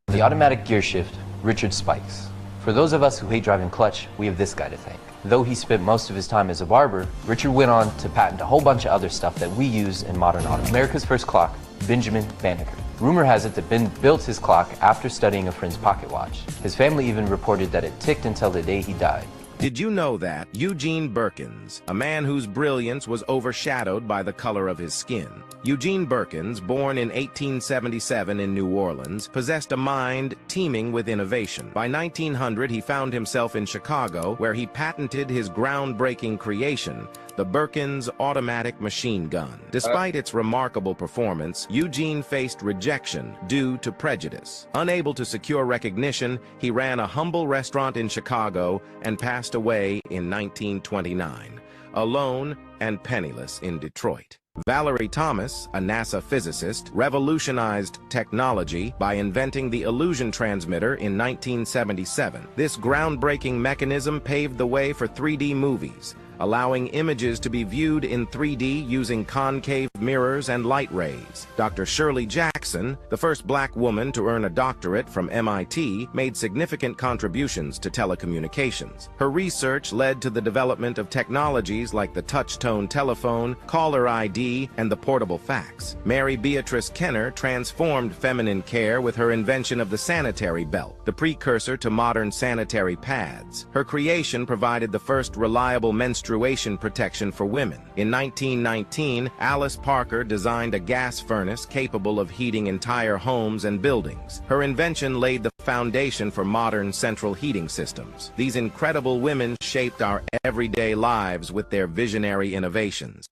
The automatic gear shift, Richard Spikes. For those of us who hate driving clutch, we have this guy to thank. Though he spent most of his time as a barber, Richard went on to patent a whole bunch of other stuff that we use in modern auto. America's first clock, Benjamin Banneker. Rumor has it that Ben built his clock after studying a friend's pocket watch. His family even reported that it ticked until the day he died. Did you know that Eugene Birkins, a man whose brilliance was overshadowed by the color of his skin? Eugene Birkins, born in 1877 in New Orleans, possessed a mind teeming with innovation. By 1900, he found himself in Chicago, where he patented his groundbreaking creation, the Birkins automatic machine gun. Despite its remarkable performance, Eugene faced rejection due to prejudice. Unable to secure recognition, he ran a humble restaurant in Chicago and passed away in 1929, alone and penniless in Detroit. Valerie Thomas, a NASA physicist, revolutionized technology by inventing the illusion transmitter in 1977. This groundbreaking mechanism paved the way for 3D movies, allowing images to be viewed in 3D using concave mirrors and light rays. Dr. Shirley Jackson, the first black woman to earn a doctorate from MIT, made significant contributions to telecommunications. Her research led to the development of technologies like the touch-tone telephone, caller ID, and the portable fax. Mary Beatrice Kenner transformed feminine care with her invention of the sanitary belt, the precursor to modern sanitary pads. Her creation provided the first reliable menstruation protection for women. In 1919, Alice Parker designed a gas furnace capable of heating entire homes and buildings. Her invention laid the foundation for modern central heating systems. These incredible women shaped our everyday lives with their visionary innovations.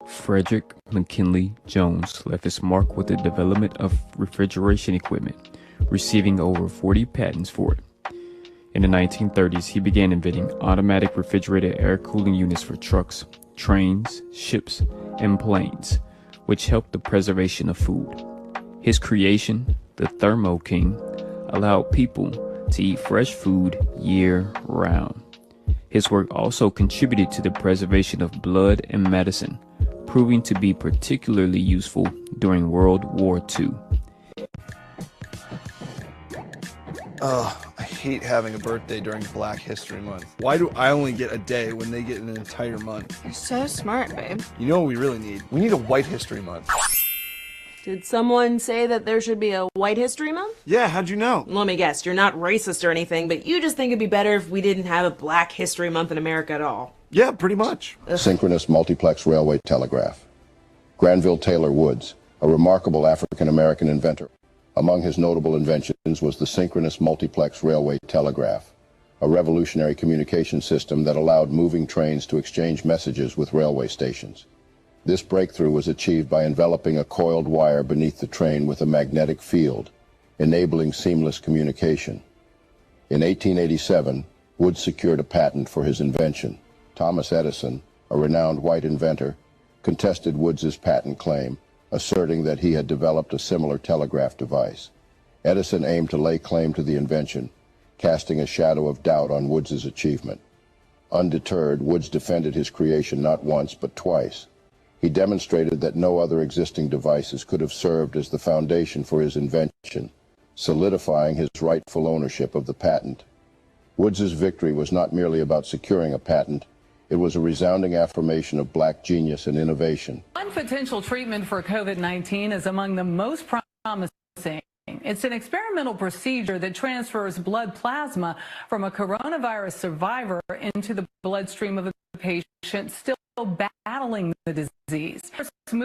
Frederick McKinley Jones left his mark with the development of refrigeration equipment, receiving over 40 patents for it. In the 1930s, he began inventing automatic refrigerated air cooling units for trucks, trains, ships, and planes, which helped the preservation of food. His creation, the Thermo King, allowed people to eat fresh food year-round. His work also contributed to the preservation of blood and medicine, proving to be particularly useful during World War II. Oh, I hate having a birthday during Black History Month. Why do I only get a day when they get an entire month? You're so smart, babe. You know what we really need? We need a White History Month. Did someone say that there should be a White History Month? Yeah, how'd you know? Let me guess, you're not racist or anything, but you just think it'd be better if we didn't have a Black History Month in America at all. Yeah, pretty much. Synchronous multiplex railway telegraph. Granville Taylor Woods, a remarkable African-American inventor. Among his notable inventions was the synchronous multiplex railway telegraph, a revolutionary communication system that allowed moving trains to exchange messages with railway stations. This breakthrough was achieved by enveloping a coiled wire beneath the train with a magnetic field, enabling seamless communication. In 1887, Woods secured a patent for his invention. Thomas Edison, a renowned white inventor, contested Woods's patent claim, asserting that he had developed a similar telegraph device. Edison aimed to lay claim to the invention, casting a shadow of doubt on Woods's achievement. Undeterred, Woods defended his creation not once but twice. He demonstrated that no other existing devices could have served as the foundation for his invention, solidifying his rightful ownership of the patent. Woods's victory was not merely about securing a patent, it was a resounding affirmation of black genius and innovation. One potential treatment for COVID-19 is among the most promising. It's an experimental procedure that transfers blood plasma from a coronavirus survivor into the bloodstream of a patient still battling the disease.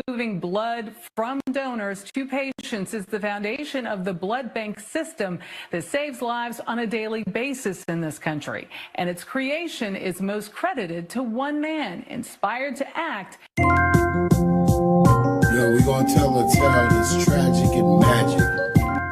Moving blood from donors to patients is the foundation of the blood bank system that saves lives on a daily basis in this country. And its creation is most credited to one man, inspired to act. Yo, we gonna tell a tale that's tragic and magic.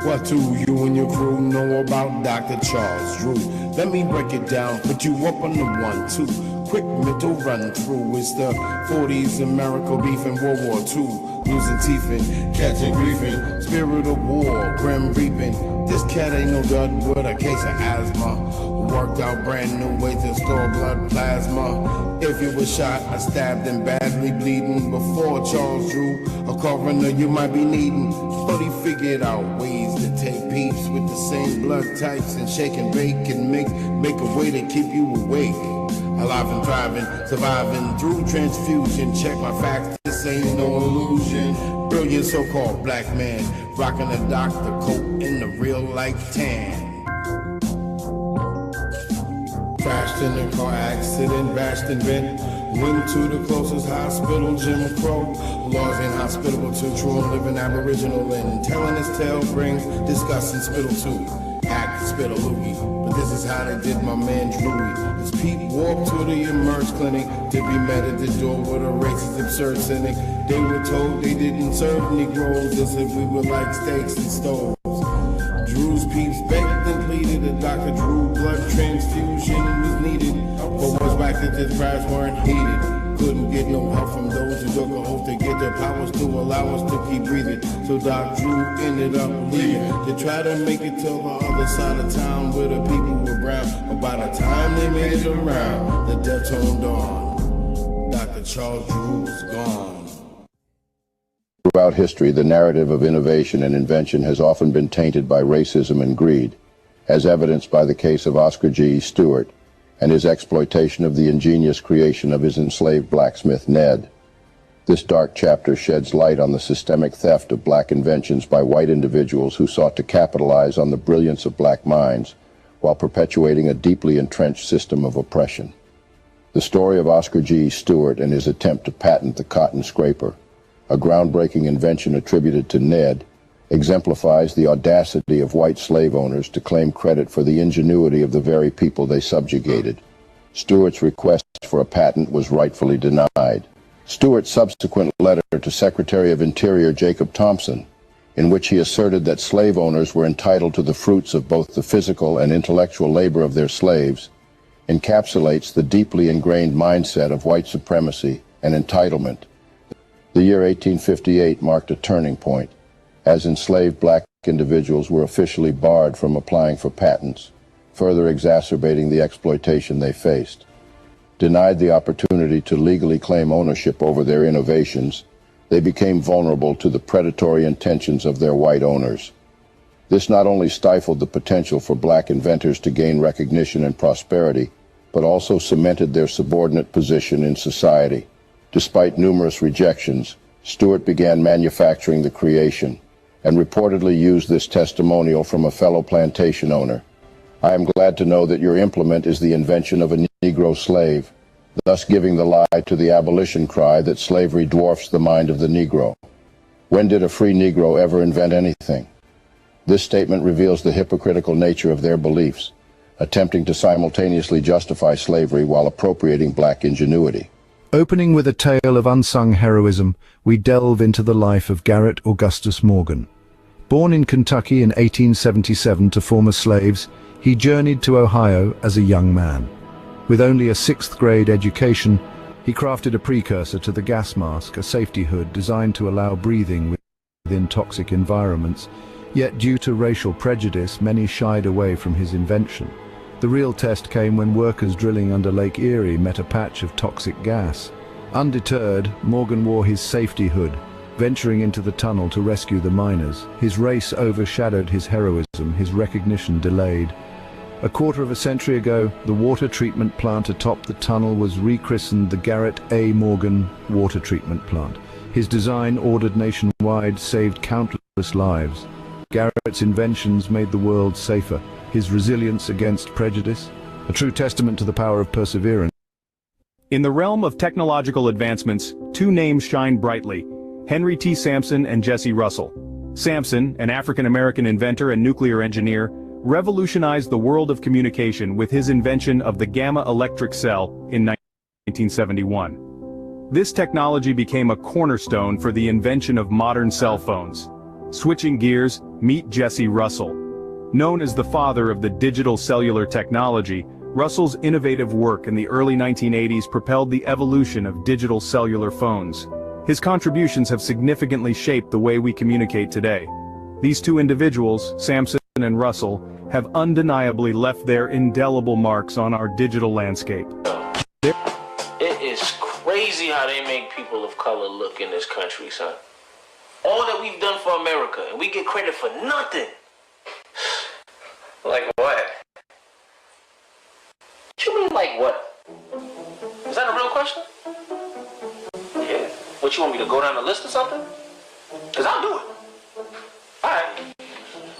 What do you and your crew know about Dr. Charles Drew? Let me break it down, put you up on the 1-2. Quick mental run through. It's the 40s, America beefing, World War II. Losing teeth and catching griefing. Spirit of war, grim reaping. This cat ain't no dud with a case of asthma. Worked out brand new ways to store blood plasma. If you were shot, I stabbed and badly bleeding. Before Charles Drew, a coroner you might be needing. But he figured out ways to take peeps with the same blood types and shake and bake and make a way to keep you awake. Alive and thriving, surviving through transfusion. Check my facts, this ain't no illusion. Brilliant so-called black man, rocking a doctor coat in the real life tan. Crashed in a car accident, bashed and bent. Went to the closest hospital, Jim Crow. Laws inhospitable to true and living aboriginal. And telling his tale brings disgust and spittle too. Act spit a loogie, but this is how they did my man Drewy. His Pete walked to the Emerge clinic to be met at the door with a racist absurd cynic. They were told they didn't serve Negroes as if we were like steaks and stoves. Drew's peeps begged and pleaded that Dr. Drew blood transfusion was needed, but was back that his cries weren't heeded. Couldn't get no help from those who took a oath to get their powers to allow us to keep breathing. So Doc Drew ended up leaving to try to make it to the other side of town where the people were brown. But by the time they made it around, the death toned on. Dr. Charles Drew was gone. Throughout history, the narrative of innovation and invention has often been tainted by racism and greed, as evidenced by the case of Oscar G. Stewart and his exploitation of the ingenious creation of his enslaved blacksmith, Ned. This dark chapter sheds light on the systemic theft of black inventions by white individuals who sought to capitalize on the brilliance of black minds while perpetuating a deeply entrenched system of oppression. The story of Oscar G. Stewart and his attempt to patent the cotton scraper, a groundbreaking invention attributed to Ned, exemplifies the audacity of white slave owners to claim credit for the ingenuity of the very people they subjugated. Stewart's request for a patent was rightfully denied. Stewart's subsequent letter to Secretary of Interior Jacob Thompson, in which he asserted that slave owners were entitled to the fruits of both the physical and intellectual labor of their slaves, encapsulates the deeply ingrained mindset of white supremacy and entitlement. The year 1858 marked a turning point, as enslaved black individuals were officially barred from applying for patents, further exacerbating the exploitation they faced. Denied the opportunity to legally claim ownership over their innovations, they became vulnerable to the predatory intentions of their white owners. This not only stifled the potential for black inventors to gain recognition and prosperity, but also cemented their subordinate position in society. Despite numerous rejections, Stewart began manufacturing the creation and reportedly used this testimonial from a fellow plantation owner. I am glad to know that your implement is the invention of a Negro slave, thus giving the lie to the abolition cry that slavery dwarfs the mind of the Negro. When did a free Negro ever invent anything? This statement reveals the hypocritical nature of their beliefs, attempting to simultaneously justify slavery while appropriating black ingenuity. Opening with a tale of unsung heroism, we delve into the life of Garrett Augustus Morgan. Born in Kentucky in 1877 to former slaves, he journeyed to Ohio as a young man. With only a 6th grade education, he crafted a precursor to the gas mask, a safety hood designed to allow breathing within toxic environments. Yet due to racial prejudice, many shied away from his invention. The real test came when workers drilling under Lake Erie met a patch of toxic gas. Undeterred, Morgan wore his safety hood, venturing into the tunnel to rescue the miners. His race overshadowed his heroism, his recognition delayed. A quarter of a century ago, the water treatment plant atop the tunnel was rechristened the Garrett A. Morgan Water Treatment Plant. His design, ordered nationwide, saved countless lives. Garrett's inventions made the world safer. His resilience against prejudice, a true testament to the power of perseverance. In the realm of technological advancements, two names shine brightly: Henry T. Sampson and Jesse Russell. Sampson, an African-American inventor and nuclear engineer, revolutionized the world of communication with his invention of the gamma electric cell in 1971. This technology became a cornerstone for the invention of modern cell phones. Switching gears, meet Jesse Russell. Known as the father of the digital cellular technology, Russell's innovative work in the early 1980s propelled the evolution of digital cellular phones. His contributions have significantly shaped the way we communicate today. These two individuals, Sampson and Russell, have undeniably left their indelible marks on our digital landscape. It is crazy how they make people of color look in this country, son. All that we've done for America, and we get credit for nothing. Like what? What you mean, like what? Is that a real question? Yeah. What, you want me to go down the list or something? Because I'll do it. Alright.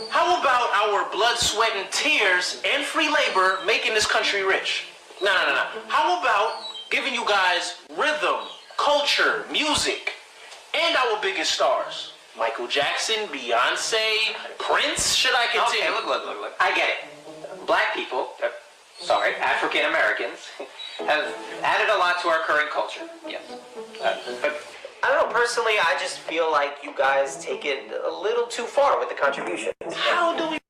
How about our blood, sweat, and tears and free labor making this country rich? No. How about giving you guys rhythm, culture, music, and our biggest stars? Michael Jackson, Beyonce, Prince, should I continue? Okay, look. I get it. Black people, African Americans, have added a lot to our current culture. Yes. But I don't know, personally, I just feel like you guys take it a little too far with the contributions. How do we...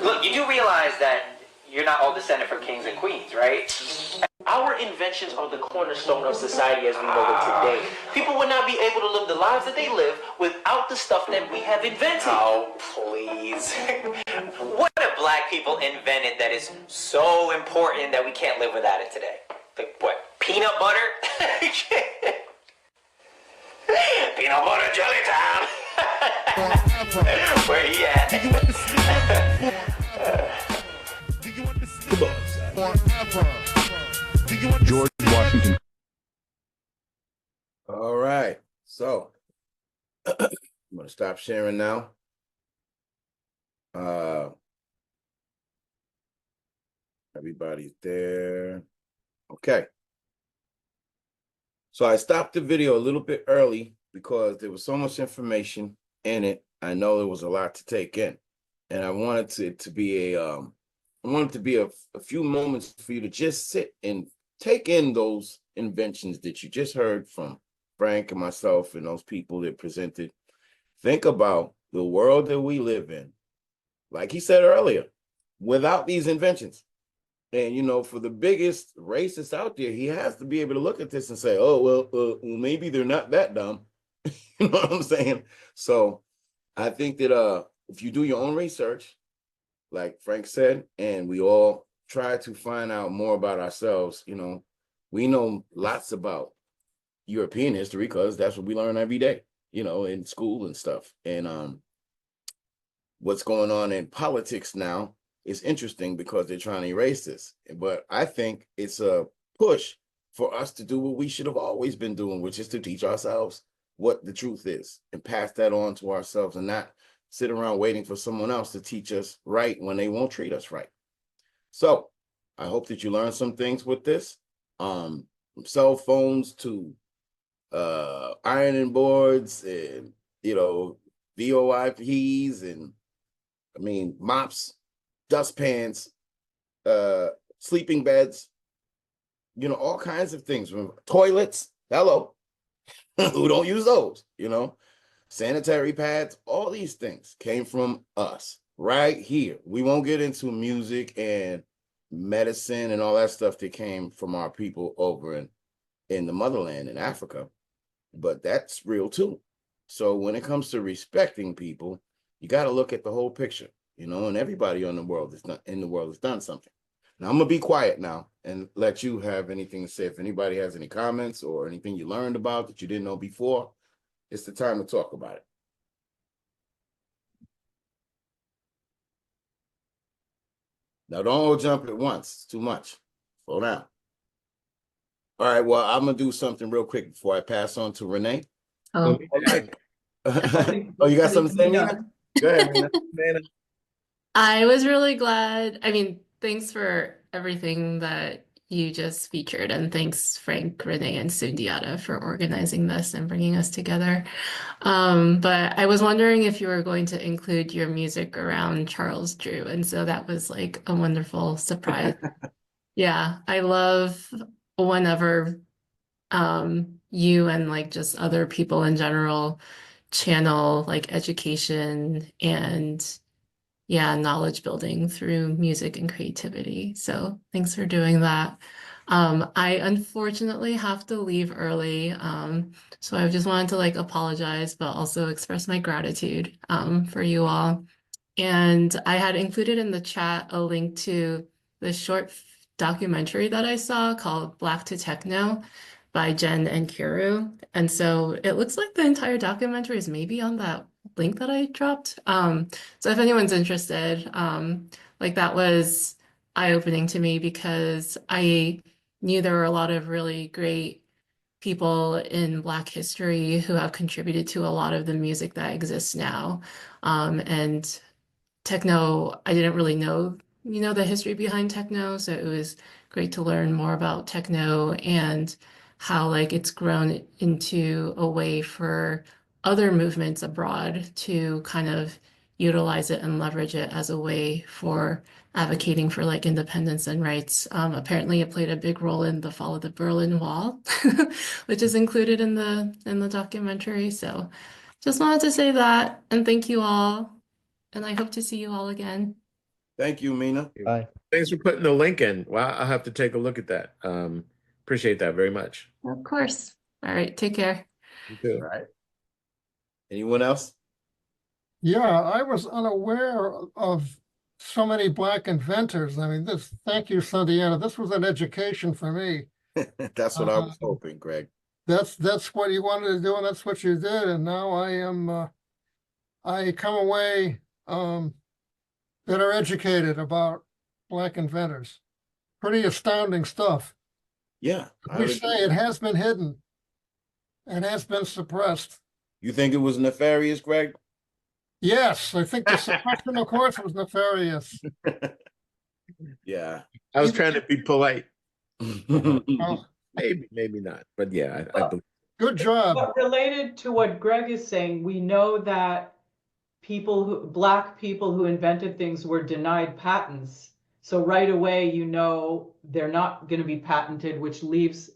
Look, you do realize that you're not all descended from kings and queens, right? Our inventions are the cornerstone of society as we know it today. People would not be able to live the lives that they live without the stuff that we have invented. Oh, please. What have black people invented that is so important that we can't live without it today? Like what? Peanut butter? Peanut butter jelly time. Where he at? George Washington. All right, so I'm gonna stop sharing now. Everybody's there. Okay. So I stopped the video a little bit early because there was so much information in it. I know there was a lot to take in, and I wanted it to be a few moments for you to just sit and take in those inventions that you just heard from Frank and myself and those people that presented. Think about the world that we live in, like he said earlier, without these inventions. And, you know, for the biggest racist out there, he has to be able to look at this and say, oh, well, maybe they're not that dumb. You know what I'm saying? So I think that if you do your own research, like Frank said, and we all try to find out more about ourselves, you know, we know lots about European history because that's what we learn every day, in school and stuff. And what's going on in politics now is interesting because they're trying to erase this. But I think it's a push for us to do what we should have always been doing, which is to teach ourselves what the truth is and pass that on to ourselves and not sit around waiting for someone else to teach us right when they won't treat us right. So I hope that you learned some things with this. From cell phones to ironing boards and, VOIPs and mops, dustpans, sleeping beds, all kinds of things. Toilets, hello, who don't use those, sanitary pads, all these things came from us right here. We won't get into music and medicine and all that stuff that came from our people over in the motherland in Africa, but that's real too. So when it comes to respecting people, you got to look at the whole picture, and everybody in the world has done something. Now I'm gonna be quiet now and let you have anything to say. If anybody has any comments or anything you learned about that you didn't know before, it's the time to talk about it. Now don't all jump at once. It's too much. Slow down. All right, well, I'm gonna do something real quick before I pass on to Renee. Oh, Okay. Oh, you got something to say, Nina? Go ahead, Nina. I was really glad. I mean, thanks for everything that you just featured, and thanks Frank, Renee, and Sundiata for organizing this and bringing us together. But I was wondering if you were going to include your music around Charles Drew, and so that was like a wonderful surprise. Yeah, I love whenever you and like just other people in general channel like education and knowledge building through music and creativity. So thanks for doing that. I unfortunately have to leave early. So I just wanted to like apologize, but also express my gratitude for you all. And I had included in the chat a link to the short documentary that I saw called Black to Techno by Jen and Kiru. And so it looks like the entire documentary is maybe on that link that I dropped. So if anyone's interested, like that was eye-opening to me because I knew there were a lot of really great people in Black history who have contributed to a lot of the music that exists now. And techno, I didn't really know, the history behind techno, so it was great to learn more about techno and how like it's grown into a way for other movements abroad to kind of utilize it and leverage it as a way for advocating for like independence and rights. Apparently it played a big role in the fall of the Berlin Wall, which is included in the documentary. So just wanted to say that and thank you all. And I hope to see you all again. Thank you, Mina. Bye. Thanks for putting the link in. Well, I'll have to take a look at that. Appreciate that very much. Of course. All right. Take care. You too. All right. Anyone else? Yeah, I was unaware of so many Black inventors. I mean, thank you, Sandiana. This was an education for me. That's what I was hoping, Greg. That's what you wanted to do, and that's what you did. And now I come away better educated about Black inventors. Pretty astounding stuff. Yeah. We say it has been hidden and has been suppressed. You think it was nefarious, Greg? Yes, I think the suppression, of course, was nefarious. Yeah. I was trying to be polite. Well, maybe not, but yeah, I believe. Good job. But related to what Greg is saying, we know that Black people who invented things were denied patents. So right away, they're not going to be patented, which leaves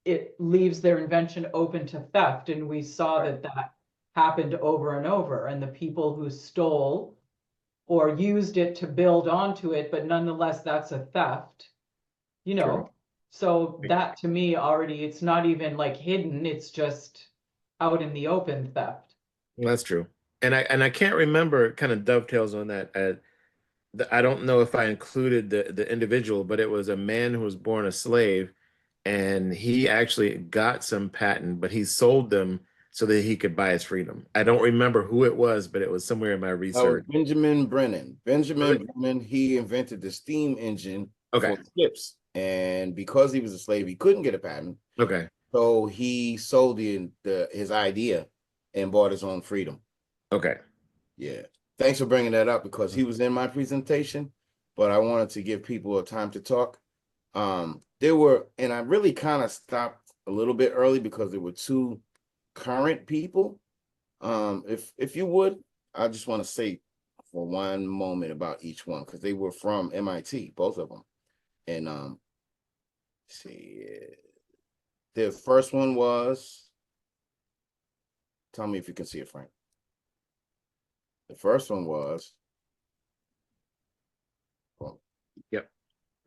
their invention open to theft. And we saw that happened over and over. And the people who stole or used it to build onto it, but nonetheless, that's a theft, True. So that to me already, it's not even like hidden, it's just out in the open theft. Well, that's true. And I can't remember, it kind of dovetails on that. I don't know if I included the individual, but it was a man who was born a slave and he actually got some patent, but he sold them so that he could buy his freedom. I don't remember who it was, but it was somewhere in my research. Benjamin Brennan. Benjamin Brennan, he invented the steam engine for ships. And because he was a slave, he couldn't get a patent. Okay. So he sold his idea and bought his own freedom. Okay. Yeah. Thanks for bringing that up because he was in my presentation, but I wanted to give people a time to talk. And I really kind of stopped a little bit early because there were two current people. If you would, I just want to say for one moment about each one because they were from MIT, both of them. And let's see, the first one was, tell me if you can see it, Frank. The first one was, yep.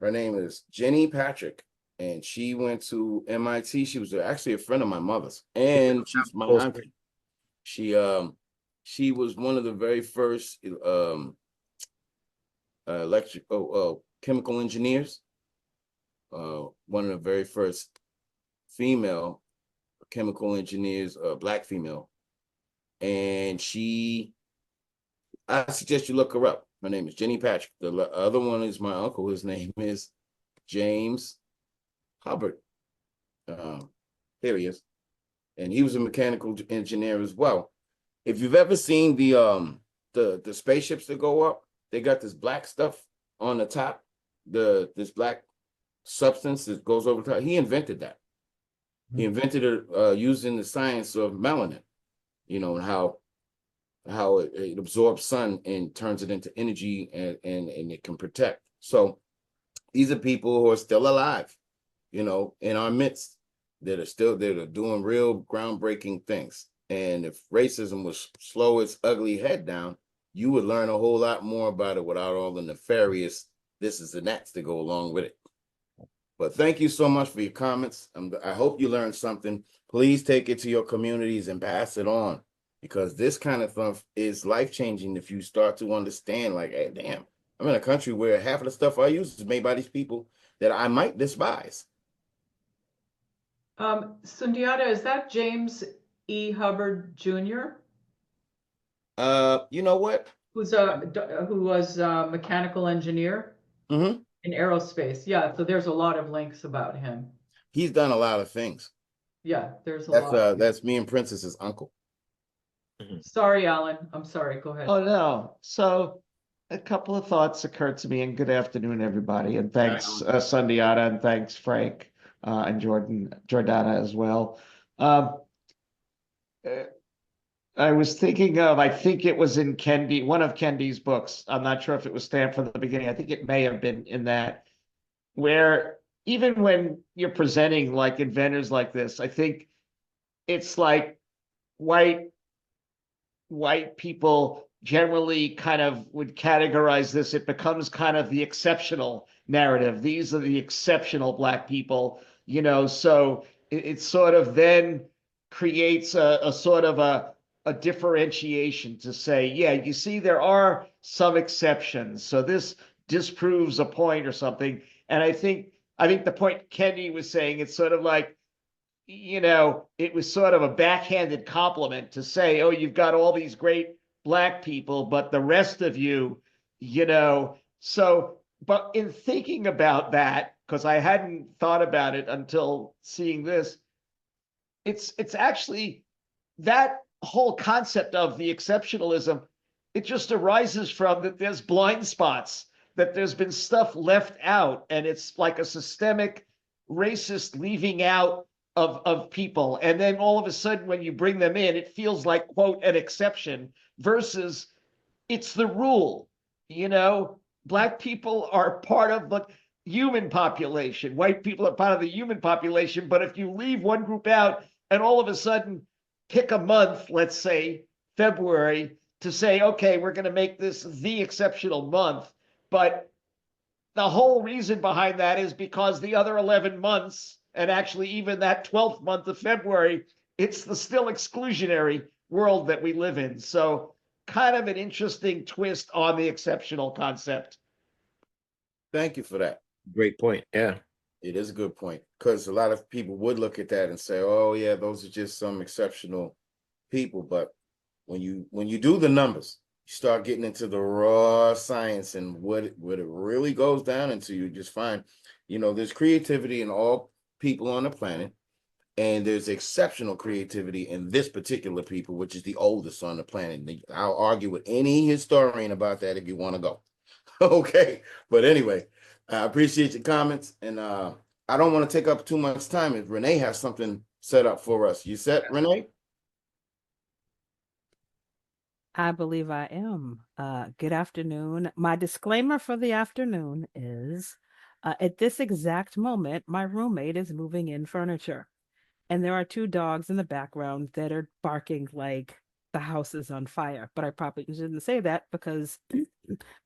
Her name is Jenny Patrick, and she went to MIT. She was actually a friend of my mother's, and she's my auntie. She was one of the very first chemical engineers. One of the very first female chemical engineers, black female, and I suggest you look her up. Her name is Jenny Patrick. The other one is my uncle. His name is James Hubbard. Here he is. And he was a mechanical engineer as well. If you've ever seen the spaceships that go up, they got this black stuff on the top, this black substance that goes over the top. He invented that. He invented it using the science of melanin, and how it absorbs sun and turns it into energy and it can protect. So these are people who are still alive, in our midst that are doing real groundbreaking things. And if racism was slow its ugly head down, you would learn a whole lot more about it without all the nefarious this is and that's that go along with it. But thank you so much for your comments. I hope you learned something. Please take it to your communities and pass it on, because this kind of stuff is life-changing if you start to understand, like, hey, damn, I'm in a country where half of the stuff I use is made by these people that I might despise. Sundiata, is that James E. Hubbard Jr.? You know what? Who was a mechanical engineer in aerospace. Yeah, so there's a lot of links about him. He's done a lot of things. Yeah, there's a lot. That's me and Princess's uncle. Sorry, Alan. I'm sorry. Go ahead. Oh, no. So a couple of thoughts occurred to me, and good afternoon, everybody. And thanks, Sundiata, and thanks, Frank, and Jordana as well. I was thinking of, I think it was in one of Kendi's books. I'm not sure if it was stamped from the beginning. I think it may have been in that, where even when you're presenting like inventors like this, I think it's like white people generally kind of would categorize this. It becomes kind of the exceptional narrative. These are the exceptional Black people, so it sort of then creates a sort of a differentiation to say, yeah, you see, there are some exceptions. So this disproves a point or something. And I think the point Kendi was saying, it's sort of like, it was sort of a backhanded compliment to say, oh, you've got all these great Black people, but the rest of you, but in thinking about that, because I hadn't thought about it until seeing this, it's actually that whole concept of the exceptionalism, it just arises from that there's blind spots, that there's been stuff left out, and it's like a systemic racist leaving out of people. And then all of a sudden, when you bring them in, it feels like, quote, an exception versus it's the rule. Black people are part of the human population. White people are part of the human population. But if you leave one group out and all of a sudden pick a month, let's say February, to say, okay, we're going to make this the exceptional month. But the whole reason behind that is because the other 11 months, and actually even that 12th month of February, it's the still exclusionary world that we live in. So kind of an interesting twist on the exceptional concept. Thank you for that. Great point. Yeah. It is a good point, because a lot of people would look at that and say, "Oh yeah, those are just some exceptional people." But when you do the numbers, you start getting into the raw science and what it really goes down into. You just find, there's creativity in all people on the planet, and there's exceptional creativity in this particular people, which is the oldest on the planet. I'll argue with any historian about that if you want to go. Okay, but anyway, I appreciate your comments, and I don't want to take up too much time if Renee has something set up for us. You set, Renee? I believe I am. Good afternoon. My disclaimer for the afternoon is at this exact moment, my roommate is moving in furniture, and there are two dogs in the background that are barking like the house is on fire. But I probably shouldn't say that because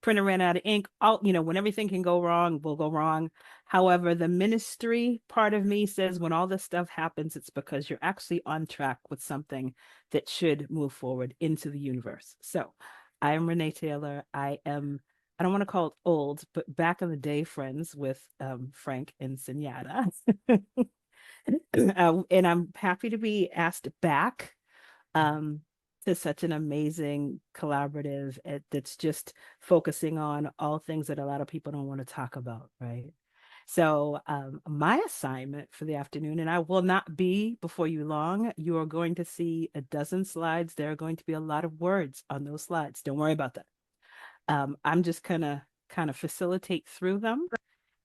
printer ran out of ink. When everything can go wrong, will go wrong. However, the ministry part of me says when all this stuff happens, it's because you're actually on track with something that should move forward into the universe. So I am Renee Taylor. I don't want to call it old, but back in the day, friends with Frank and Sunyata. And I'm happy to be asked back um, to such an amazing collaborative that's just focusing on all things that a lot of people don't want to talk about, right? So my assignment for the afternoon, and I will not be before you long, you are going to see a dozen slides. There are going to be a lot of words on those slides. Don't worry about that. I'm just gonna kind of facilitate through them,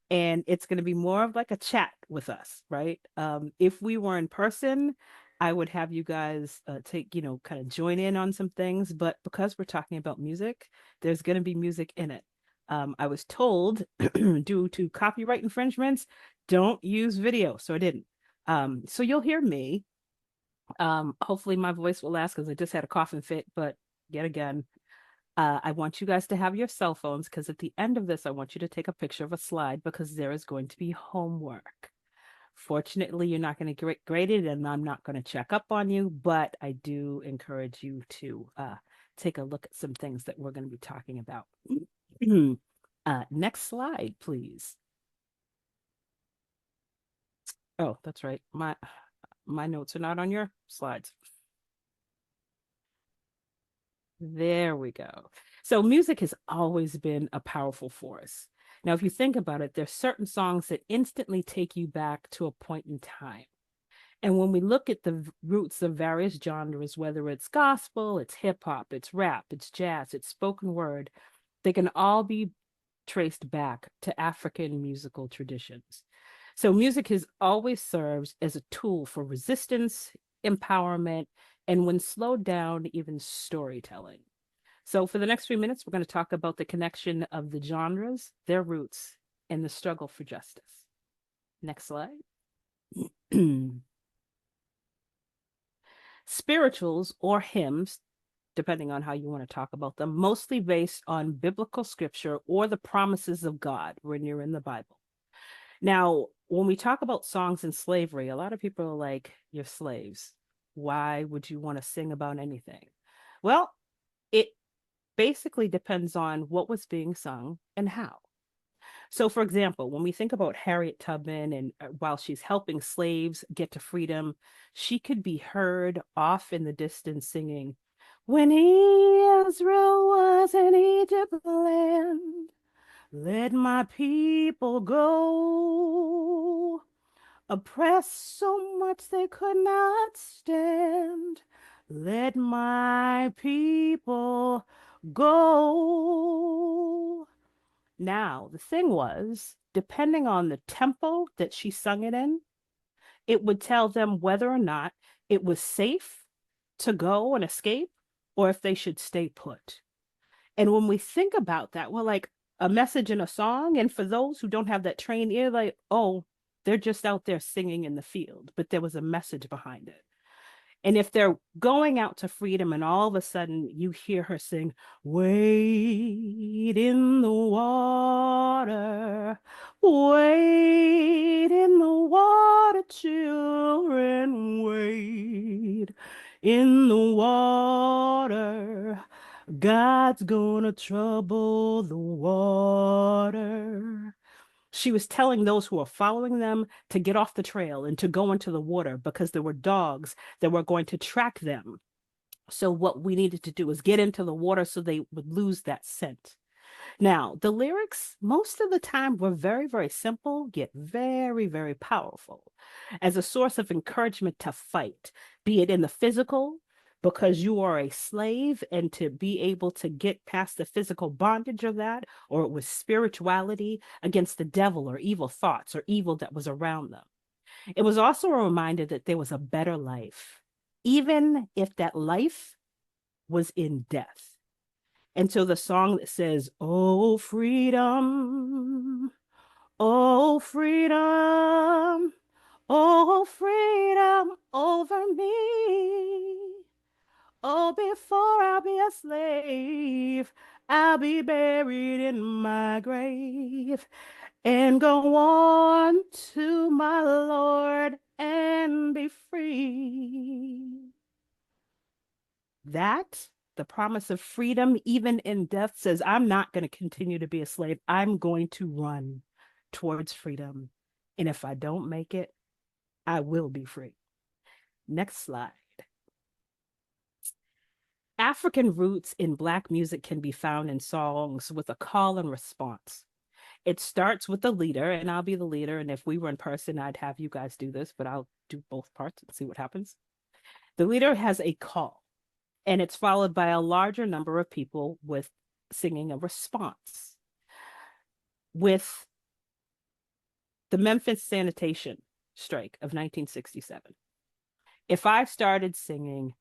and it's going to be more of like a chat with us, right? If we were in person, I would have you guys kind of join in on some things, but because we're talking about music, there's going to be music in it. I was told due to copyright infringements, don't use video, so I didn't. So you'll hear me. Hopefully my voice will last because I just had a coughing fit, but yet again, I want you guys to have your cell phones because at the end of this, I want you to take a picture of a slide because there is going to be homework. Fortunately, you're not going to get graded and I'm not going to check up on you, but I do encourage you to take a look at some things that we're going to be talking about. Next slide, please. Oh, that's right. My notes are not on your slides. There we go. So music has always been a powerful force. Now, if you think about it, there's certain songs that instantly take you back to a point in time. And when we look at the roots of various genres, whether it's gospel, it's hip hop, it's rap, it's jazz, it's spoken word, they can all be traced back to African musical traditions. So music has always served as a tool for resistance, empowerment, and when slowed down, even storytelling. So for the next few minutes, we're going to talk about the connection of the genres, their roots, and the struggle for justice. Next slide. Spirituals or hymns, depending on how you want to talk about them, mostly based on biblical scripture or the promises of God when you're in the Bible. Now, when we talk about songs in slavery, a lot of people are like, you're slaves. Why would you want to sing about anything? Well, it basically depends on what was being sung and how. So, for example, when we think about Harriet Tubman and while she's helping slaves get to freedom, she could be heard off in the distance singing, "When Israel was in Egypt land, let my people go. Oppressed so much they could not stand. Let my people go." Now, the thing was, depending on the tempo that she sung it in, it would tell them whether or not it was safe to go and escape or if they should stay put. And when we think about that, well, like a message in a song, and for those who don't have that trained ear, like, oh, they're just out there singing in the field, but there was a message behind it. And if they're going out to freedom and all of a sudden you hear her sing, "Wade in the water, wade in the water, children, wade in the water. God's gonna trouble the water." She was telling those who were following them to get off the trail and to go into the water because there were dogs that were going to track them. So what we needed to do was get into the water so they would lose that scent. Now, the lyrics, most of the time, were very, very simple, yet very, very powerful as a source of encouragement to fight, be it in the physical, because you are a slave, and to be able to get past the physical bondage of that, or it was spirituality against the devil or evil thoughts or evil that was around them. It was also a reminder that there was a better life, even if that life was in death. And so the song that says, oh, freedom, oh, freedom, oh, freedom over me. Oh, before I'll be a slave, I'll be buried in my grave and go on to my Lord and be free. That, the promise of freedom, even in death, says, I'm not going to continue to be a slave. I'm going to run towards freedom. And if I don't make it, I will be free. Next slide. African roots in Black music can be found in songs with a call and response. It starts with the leader, and I'll be the leader. And if we were in person, I'd have you guys do this, but I'll do both parts and see what happens. The leader has a call, and it's followed by a larger number of people with singing a response. With the Memphis sanitation strike of 1967, if I started singing,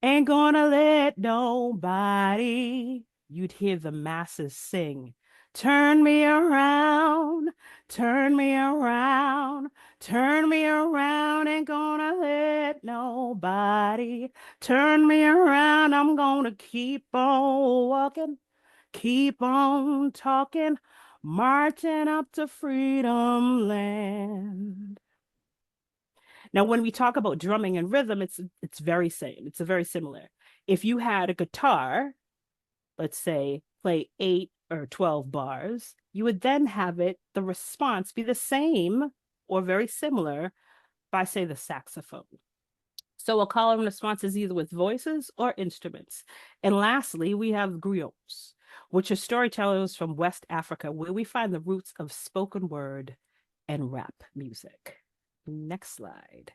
ain't gonna let nobody, you'd hear the masses sing, turn me around, turn me around, turn me around, ain't gonna let nobody turn me around. I'm gonna keep on walking, keep on talking, marching up to freedom land. Now, when we talk about drumming and rhythm, it's very same. It's a very similar. If you had a guitar, let's say, play 8 or 12 bars, you would then have the response be the same or very similar by, say, the saxophone. So a call and response is either with voices or instruments. And lastly, we have griots, which are storytellers from West Africa, where we find the roots of spoken word and rap music. Next slide.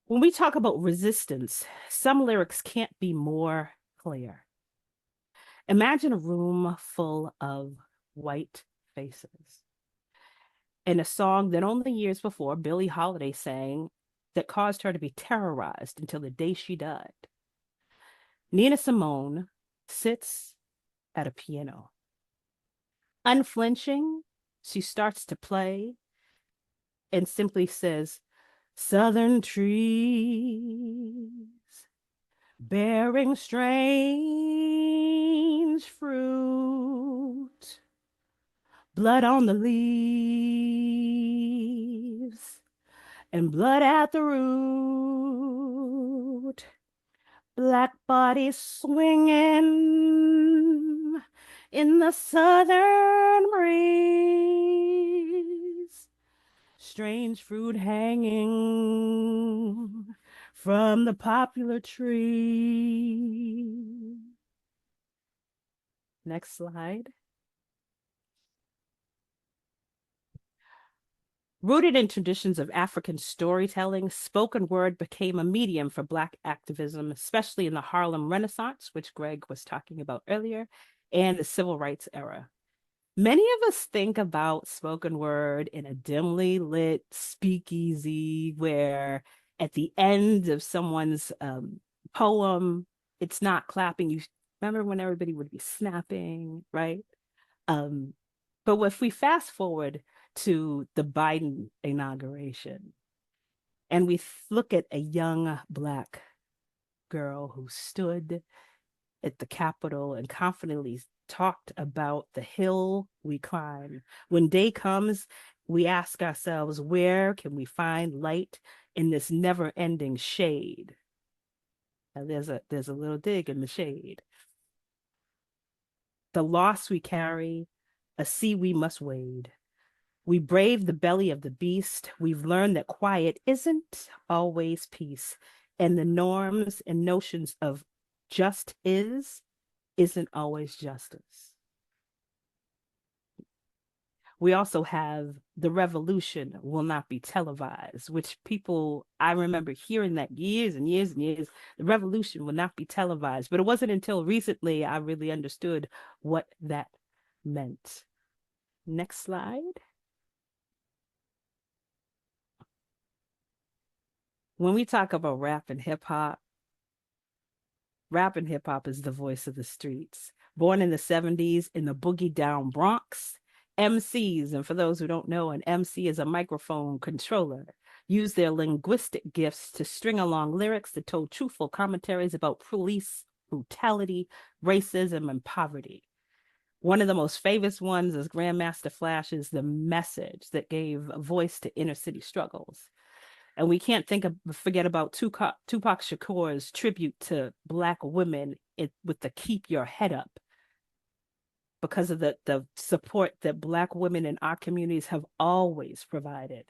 When we talk about resistance, some lyrics can't be more clear. Imagine a room full of white faces. In a song that only years before Billie Holiday sang that caused her to be terrorized until the day she died. Nina Simone sits at a piano. Unflinching, she starts to play and simply says, Southern trees bearing strange fruit, blood on the leaves and blood at the root, black bodies swinging in the southern breeze, strange fruit hanging from the poplar tree. Next slide. Rooted in traditions of African storytelling, spoken word became a medium for Black activism, especially in the Harlem Renaissance, which Greg was talking about earlier, and the Civil Rights era. Many of us think about spoken word in a dimly lit speakeasy where at the end of someone's poem, it's not clapping. You remember when everybody would be snapping, right? But if we fast forward to the Biden inauguration, and we look at a young Black girl who stood at the Capitol and confidently talked about the hill we climb. When day comes, we ask ourselves, where can we find light in this never-ending shade? Now, there's a little dig in the shade. The loss we carry, a sea we must wade. We brave the belly of the beast. We've learned that quiet isn't always peace, and the norms and notions of just isn't always justice. We also have the revolution will not be televised, which people, I remember hearing that years and years and years. The revolution will not be televised, but it wasn't until recently I really understood what that meant. Next slide. When we talk about rap and hip hop is the voice of the streets. Born in the 70s in the boogie down Bronx, MCs, and for those who don't know, an MC is a microphone controller, use their linguistic gifts to string along lyrics that told truthful commentaries about police brutality, racism, and poverty. One of the most famous ones is Grandmaster Flash's The Message that gave voice to inner city struggles. And we can't forget about Tupac Shakur's tribute to Black women with the Keep Your Head Up, because of the support that Black women in our communities have always provided.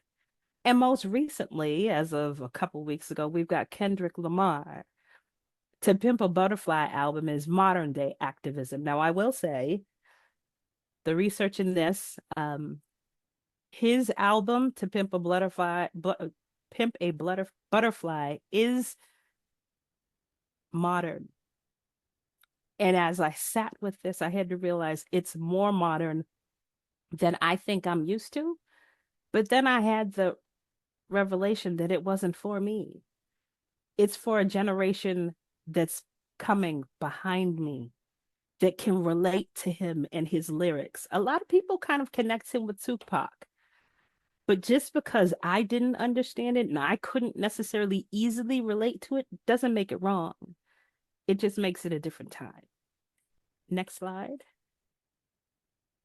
And most recently, as of a couple weeks ago, we've got Kendrick Lamar. To Pimp a Butterfly album is modern day activism. Now, I will say, the research in this, his album To Pimp a Butterfly is modern. And as I sat with this, I had to realize it's more modern than I think I'm used to. But then I had the revelation that it wasn't for me. It's for a generation that's coming behind me that can relate to him and his lyrics. A lot of people kind of connect him with Tupac. But just because I didn't understand it and I couldn't necessarily easily relate to it doesn't make it wrong. It just makes it a different time. Next slide.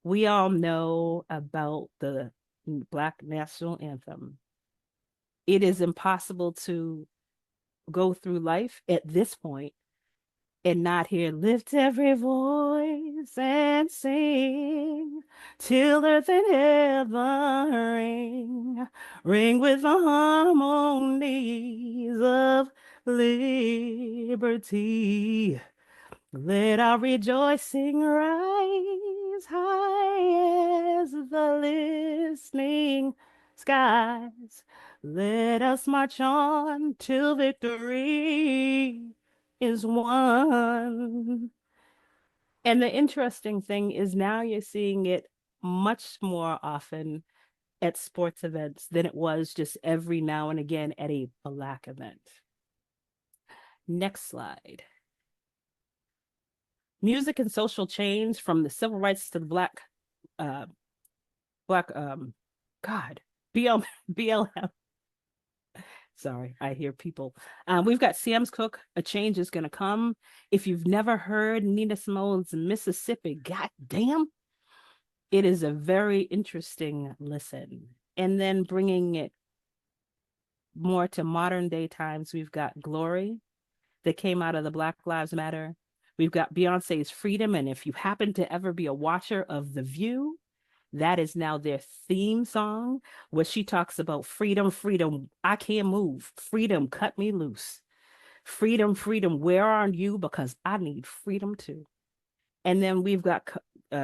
We all know about the Black National Anthem. It is impossible to go through life at this point and not hear lift every voice and sing till earth and heaven ring with the harmonies of liberty. Let our rejoicing rise high as the listening skies. Let us march on till victory is won. And the interesting thing is now you're seeing it much more often at sports events than it was just every now and again at a Black event. Next slide. Music and social change from the civil rights to the BLM. Sorry, I hear people. We've got Sam's Cook, A Change is Gonna Come. If you've never heard Nina Simone's Mississippi, goddamn, it is a very interesting listen. And then bringing it more to modern day times, we've got Glory that came out of the Black Lives Matter. We've got Beyonce's Freedom, and if you happen to ever be a watcher of The View, that is now their theme song, where she talks about freedom, freedom, I can't move, freedom, cut me loose, freedom, freedom, where are you? Because I need freedom too. And then we've got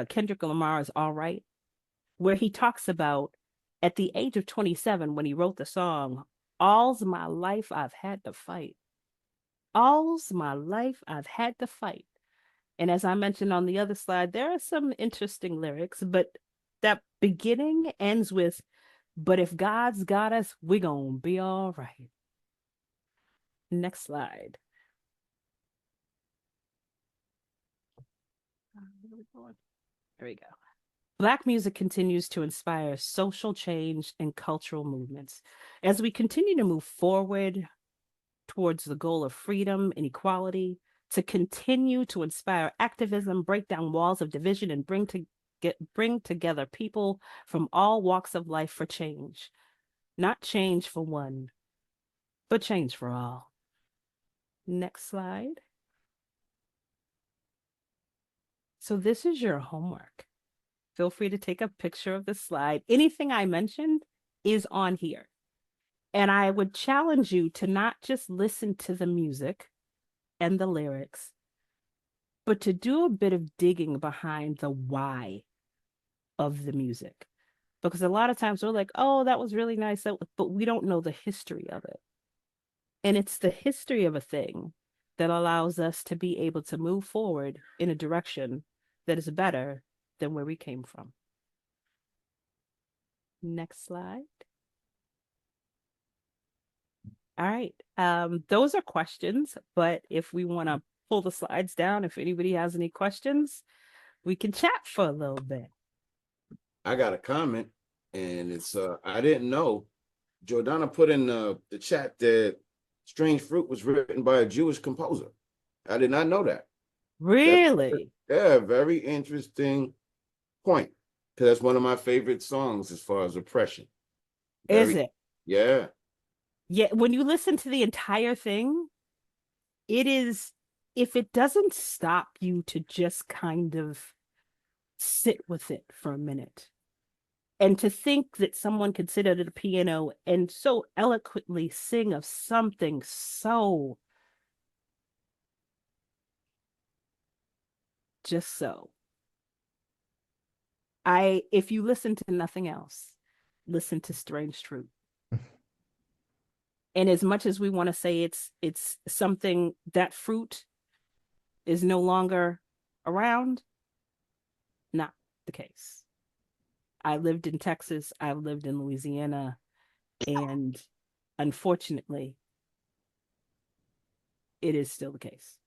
Kendrick Lamar's All Right, where he talks about at the age of 27, when he wrote the song, all's my life I've had to fight. All's my life I've had to fight. And as I mentioned on the other slide, there are some interesting lyrics, but that beginning ends with, but if God's got us, we're gonna be all right. Next slide. There we go. Black music continues to inspire social change and cultural movements. As we continue to move forward towards the goal of freedom and equality, to continue to inspire activism, break down walls of division, and bring together people from all walks of life for change. Not change for one, but change for all. Next slide. So this is your homework. Feel free to take a picture of the slide. Anything I mentioned is on here. And I would challenge you to not just listen to the music and the lyrics, but to do a bit of digging behind the why of the music. Because a lot of times we're like, oh, that was really nice, but we don't know the history of it. And it's the history of a thing that allows us to be able to move forward in a direction that is better than where we came from. Next slide. All right. Those are questions, but if we want to pull the slides down, if anybody has any questions, we can chat for a little bit. I got a comment, and it's I didn't know. Jordana put in the chat that Strange Fruit was written by a Jewish composer. I did not know that. Really? Yeah, very interesting point. Because that's one of my favorite songs as far as oppression. Is it? Yeah. Yeah, when you listen to the entire thing, it is, if it doesn't stop you to just kind of sit with it for a minute, and to think that someone could sit at a piano and so eloquently sing of something so just so. If you listen to nothing else, listen to Strange Fruit. And as much as we want to say it's something, that fruit is no longer around, not the case. I lived in Texas, I've lived in Louisiana, and unfortunately, it is still the case.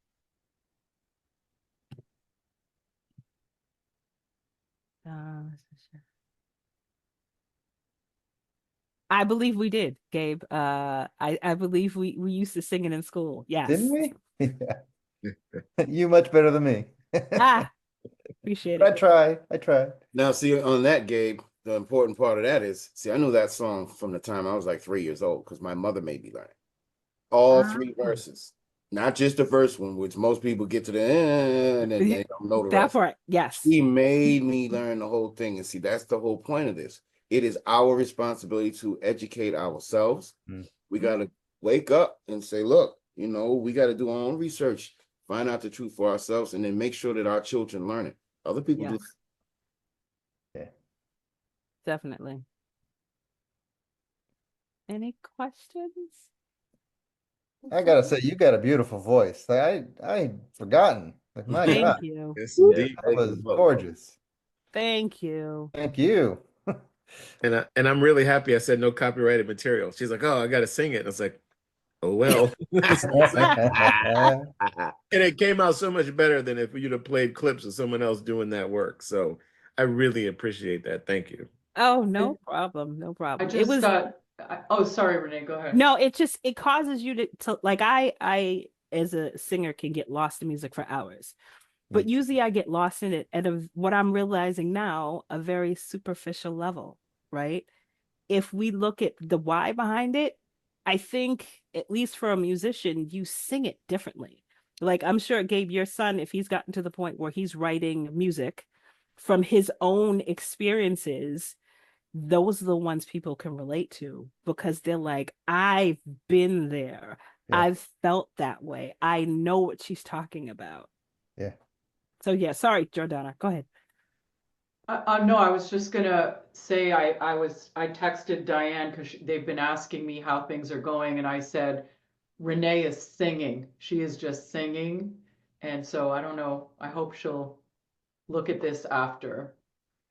I believe we did, Gabe. I believe we used to sing it in school. Yes. Didn't we? Yeah. You much better than me. Appreciate it. I try. Now, see, on that, Gabe, the important part of that is, see, I knew that song from the time I was like 3 years old because my mother made me learn it. All three verses, not just the first one, which most people get to the end and they don't know the that rest. part. Yes. She made me learn the whole thing. And see, that's the whole point of this. It is our responsibility to educate ourselves. We got to wake up and say, look, you know, we got to do our own research, find out the truth for ourselves, and then make sure that our children learn it. Other people do. Yeah. Definitely. Any questions? I gotta say, you got a beautiful voice. Like, I ain't forgotten. Like, my Thank God. you. Yes, indeed. That was gorgeous. Thank you. Thank you. And I'm really happy I said no copyrighted material. She's like, oh, I got to sing it. And I was like, oh, well. And it came out so much better than if you'd have played clips of someone else doing that work. So I really appreciate that. Thank you. Oh, no problem. No problem. I just got, oh, sorry, Renee, go ahead. No, it causes you to like, I as a singer can get lost in music for hours, but usually I get lost in it at what I'm realizing now, a very superficial level, right? If we look at the why behind it, I think, at least for a musician, you sing it differently. Like, I'm sure, Gabe, your son, if he's gotten to the point where he's writing music from his own experiences, those are the ones people can relate to, because they're like, I've been there. Yeah. I've felt that way. I know what she's talking about. Yeah. So yeah, sorry, Jordana, go ahead. No, I was just gonna say I texted Diane because they've been asking me how things are going, and I said Renee is singing. She is just singing, and so I don't know. I hope she'll look at this after.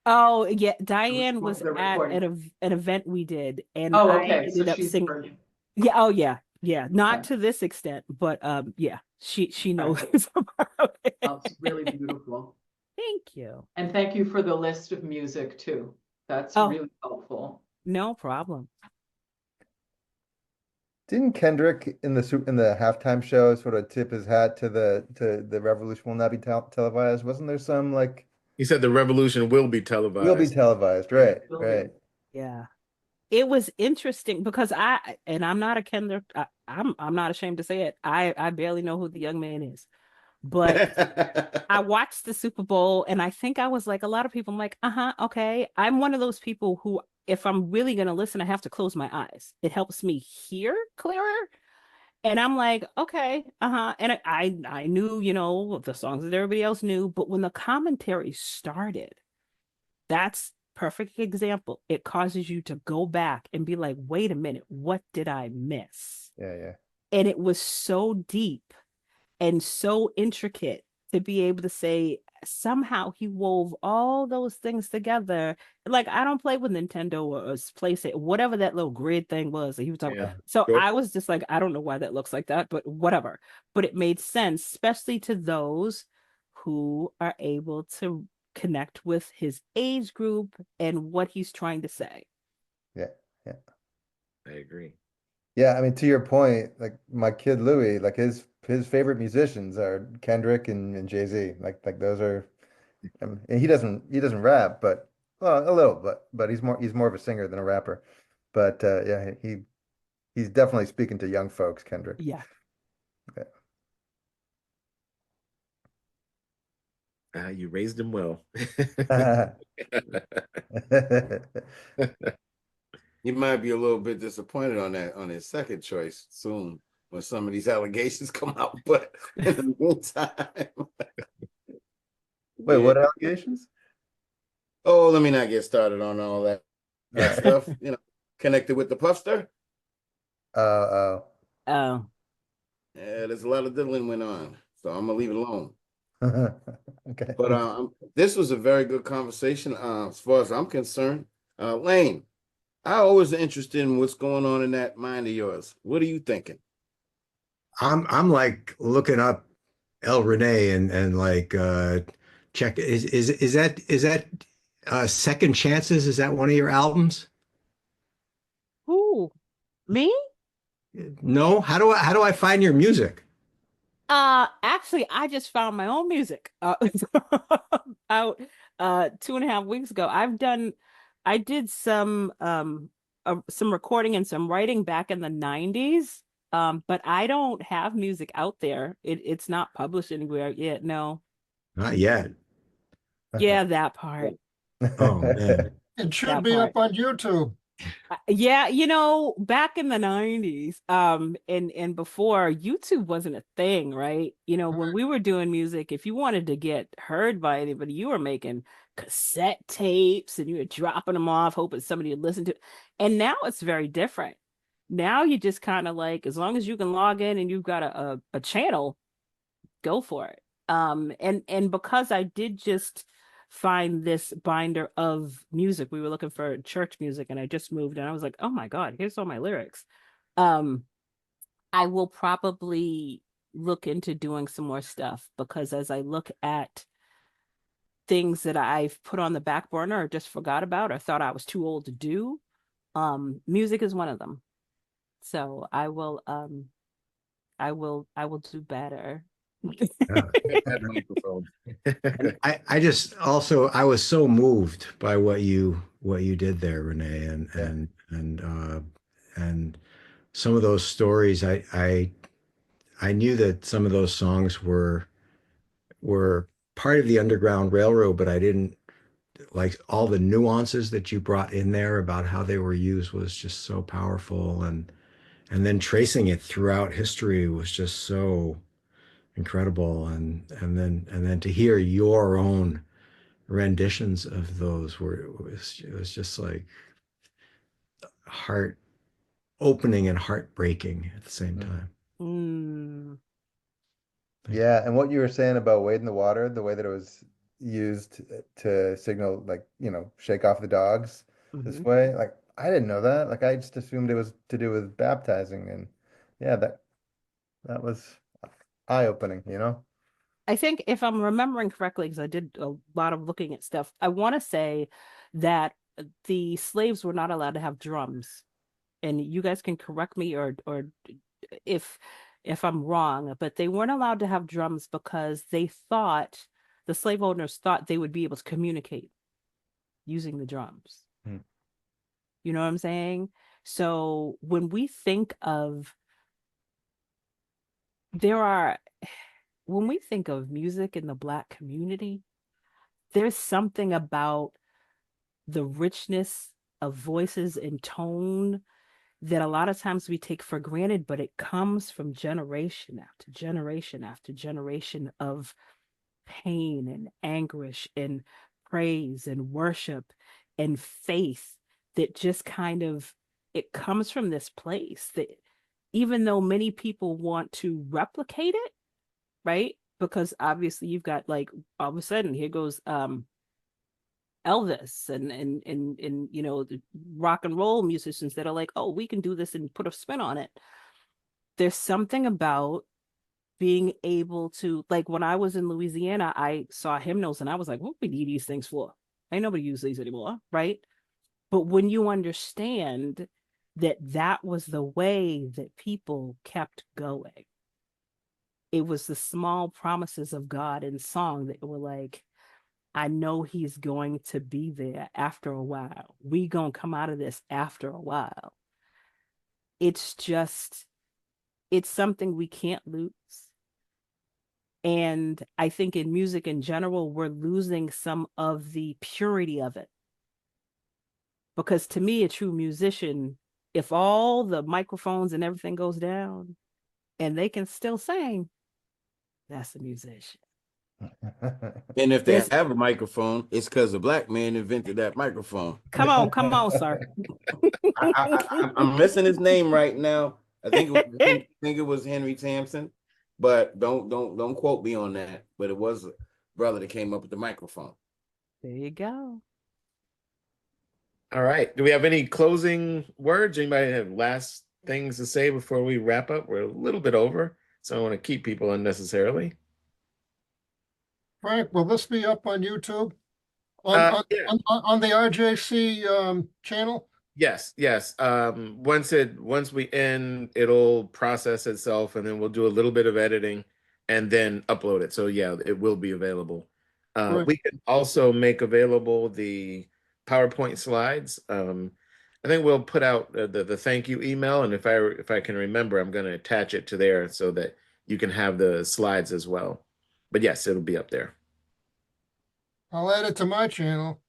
Oh yeah, Diane was the at recording. an event we did, and Oh, I okay. ended So up she's singing. heard you. Yeah, oh yeah, not to this extent, but yeah, she knows about it. Oh, it's really beautiful. Thank you. And thank you for the list of music too. That's really helpful. No problem. Didn't Kendrick in the halftime show sort of tip his hat to the revolution will not be televised? Wasn't there some like? He said the revolution will be televised. Will be televised, right? Right. Yeah. It was interesting because I'm not a Kendrick. I'm not ashamed to say it. I barely know who the young man is, But I watched the Super Bowl and I think I was like a lot of people, I'm like, okay. I'm one of those people who, if I'm really going to listen, I have to close my eyes. It helps me hear clearer. And I'm like, okay, And I knew, the songs that everybody else knew, but when the commentary started, that's perfect example. It causes you to go back and be like, wait a minute, what did I miss? Yeah. And it was so deep and so intricate to be able to say somehow he wove all those things together. Like I don't play with Nintendo or PlayStation, whatever that little grid thing was that he was talking about. So I was just like, I don't know why that looks like that, but whatever. But it made sense, especially to those who are able to connect with his age group and what he's trying to say. Yeah. I agree. Yeah, I mean, to your point, like my kid Louis, like his favorite musicians are Kendrick and Jay-Z. Like those are, and he doesn't rap, but well, a little, but he's more of a singer than a rapper. But yeah, he's definitely speaking to young folks, Kendrick. Yeah. You raised him well. He might be a little bit disappointed on his second choice soon when some of these allegations come out. But in the meantime, Wait, what allegations? Oh, let me not get started on all that stuff. Connected with the Puffster. Oh. Yeah, there's a lot of diddling went on, so I'm gonna leave it alone. Okay. But this was a very good conversation as far as I'm concerned. Lane, I always interested in what's going on in that mind of yours. What are you thinking? I'm like looking up El Rene and like check is that Second Chances? Is that one of your albums? Who? Me? No. How do I find your music? Actually, I just found my own music out 2.5 weeks ago. I did some recording and some writing back in the 90s. But I don't have music out there. It's not published anywhere yet. No. Not yet. Yeah, that part. Oh man. It should That be part. up on YouTube. Yeah, back in the 90s, and before YouTube wasn't a thing, right? When we were doing music, if you wanted to get heard by anybody, you were making cassette tapes and you were dropping them off, hoping somebody would listen to it. And now it's very different. Now you just kind of like, as long as you can log in and you've got a channel, go for it. And because I did just find this binder of music, we were looking for church music and I just moved and I was like, oh my God, here's all my lyrics. I will probably look into doing some more stuff because as I look at things that I've put on the back burner or just forgot about or thought I was too old to do, music is one of them. So I will do better. That microphone. I just also I was so moved by what you did there, Renee, and some of those stories. I knew that some of those songs were part of the Underground Railroad, but I didn't like all the nuances that you brought in there about how they were used was just so powerful, and then tracing it throughout history was just so incredible, and then to hear your own renditions of those it was just like heart opening and heartbreaking at the same time. Yeah, and what you were saying about Wade in the Water, the way that it was used to signal, like, shake off the dogs this way, like, I didn't know that. Like, I just assumed it was to do with baptizing, and yeah, that was eye-opening. I think if I'm remembering correctly, because I did a lot of looking at stuff, I want to say that the slaves were not allowed to have drums. And you guys can correct me or if I'm wrong, but they weren't allowed to have drums because the slave owners thought they would be able to communicate using the drums. You know what I'm saying? So when we think of there are when we think of music in the Black community, there's something about the richness of voices and tone that a lot of times we take for granted, but it comes from generation after generation after generation of pain and anguish and praise and worship and faith that just kind of, it comes from this place that even though many people want to replicate it, right? Because obviously you've got like all of a sudden here goes Elvis and you know the rock and roll musicians that are like, oh, we can do this and put a spin on it. There's something about being able to, like when I was in Louisiana, I saw hymnals and I was like, what do we need these things for? Ain't nobody use these anymore, right? But when you understand that that was the way that people kept going, it was the small promises of God in song that were like, I know he's going to be there after a while. We gonna come out of this after a while. It's just, it's something we can't lose. And I think in music in general, we're losing some of the purity of it. Because to me, a true musician, if all the microphones and everything goes down and they can still sing, that's a musician. And if they have a microphone, it's because a Black man invented that microphone. Come on, sir. I'm missing his name right now. I think it was Henry Sampson, but don't quote me on that. But it was a brother that came up with the microphone. There you go. All right. Do we have any closing words? Anybody have last things to say before we wrap up? We're a little bit over, so I don't want to keep people unnecessarily. Frank, will this be up on YouTube? Yeah. On the RJC channel? Yes. Once we end, it'll process itself, and then we'll do a little bit of editing and then upload it. So yeah, it will be available. Right. We can also make available the PowerPoint slides. I think we'll put out the thank you email, and if I can remember, I'm going to attach it to there so that you can have the slides as well. But yes, it'll be up there. I'll add it to my channel.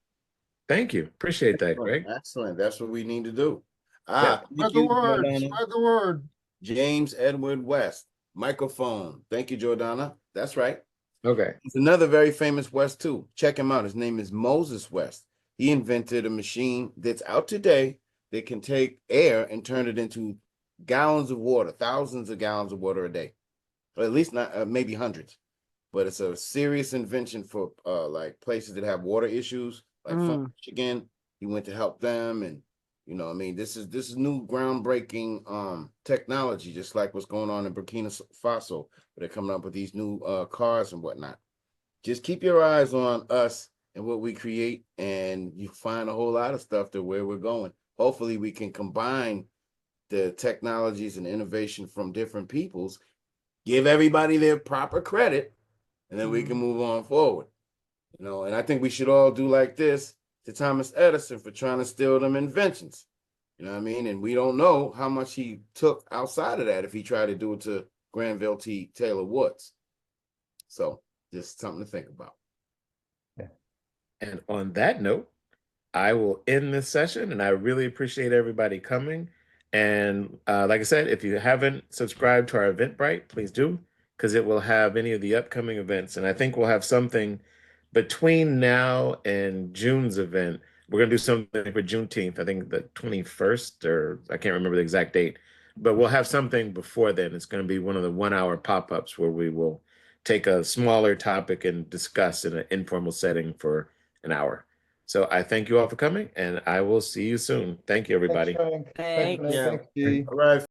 Thank you. Appreciate that, Greg. Excellent. That's what we need to do. Yeah. Spread the word. Spread the word. James Edward West, microphone. Thank you, Jordana. That's right. Okay. There's another very famous West too. Check him out. His name is Moses West. He invented a machine that's out today that can take air and turn it into gallons of water, thousands of gallons of water a day, or at least not maybe hundreds. But it's a serious invention for like places that have water issues, like Michigan. He went to help them, and you know, I mean, this is new groundbreaking technology, just like what's going on in Burkina Faso. They're coming up with these new cars and whatnot. Just keep your eyes on us and what we create, and you find a whole lot of stuff to where we're going. Hopefully, we can combine the technologies and innovation from different peoples, give everybody their proper credit, and then we can move on forward. You know, and I think we should all do like this to Thomas Edison for trying to steal them inventions. You know what I mean? And we don't know how much he took outside of that if he tried to do it to Granville T. Taylor Woods. So just something to think about. Yeah. And on that note, I will end this session, and I really appreciate everybody coming. And like I said, if you haven't subscribed to our Eventbrite, please do, because it will have any of the upcoming events. And I think we'll have something between now and June's event. We're going to do something for Juneteenth, I think the 21st, or I can't remember the exact date, but we'll have something before then. It's going to be one of the 1-hour pop-ups where we will take a smaller topic and discuss in an informal setting for an hour. So I thank you all for coming, and I will see you soon. Thank you, everybody. Thanks, Frank. Thank you. All right.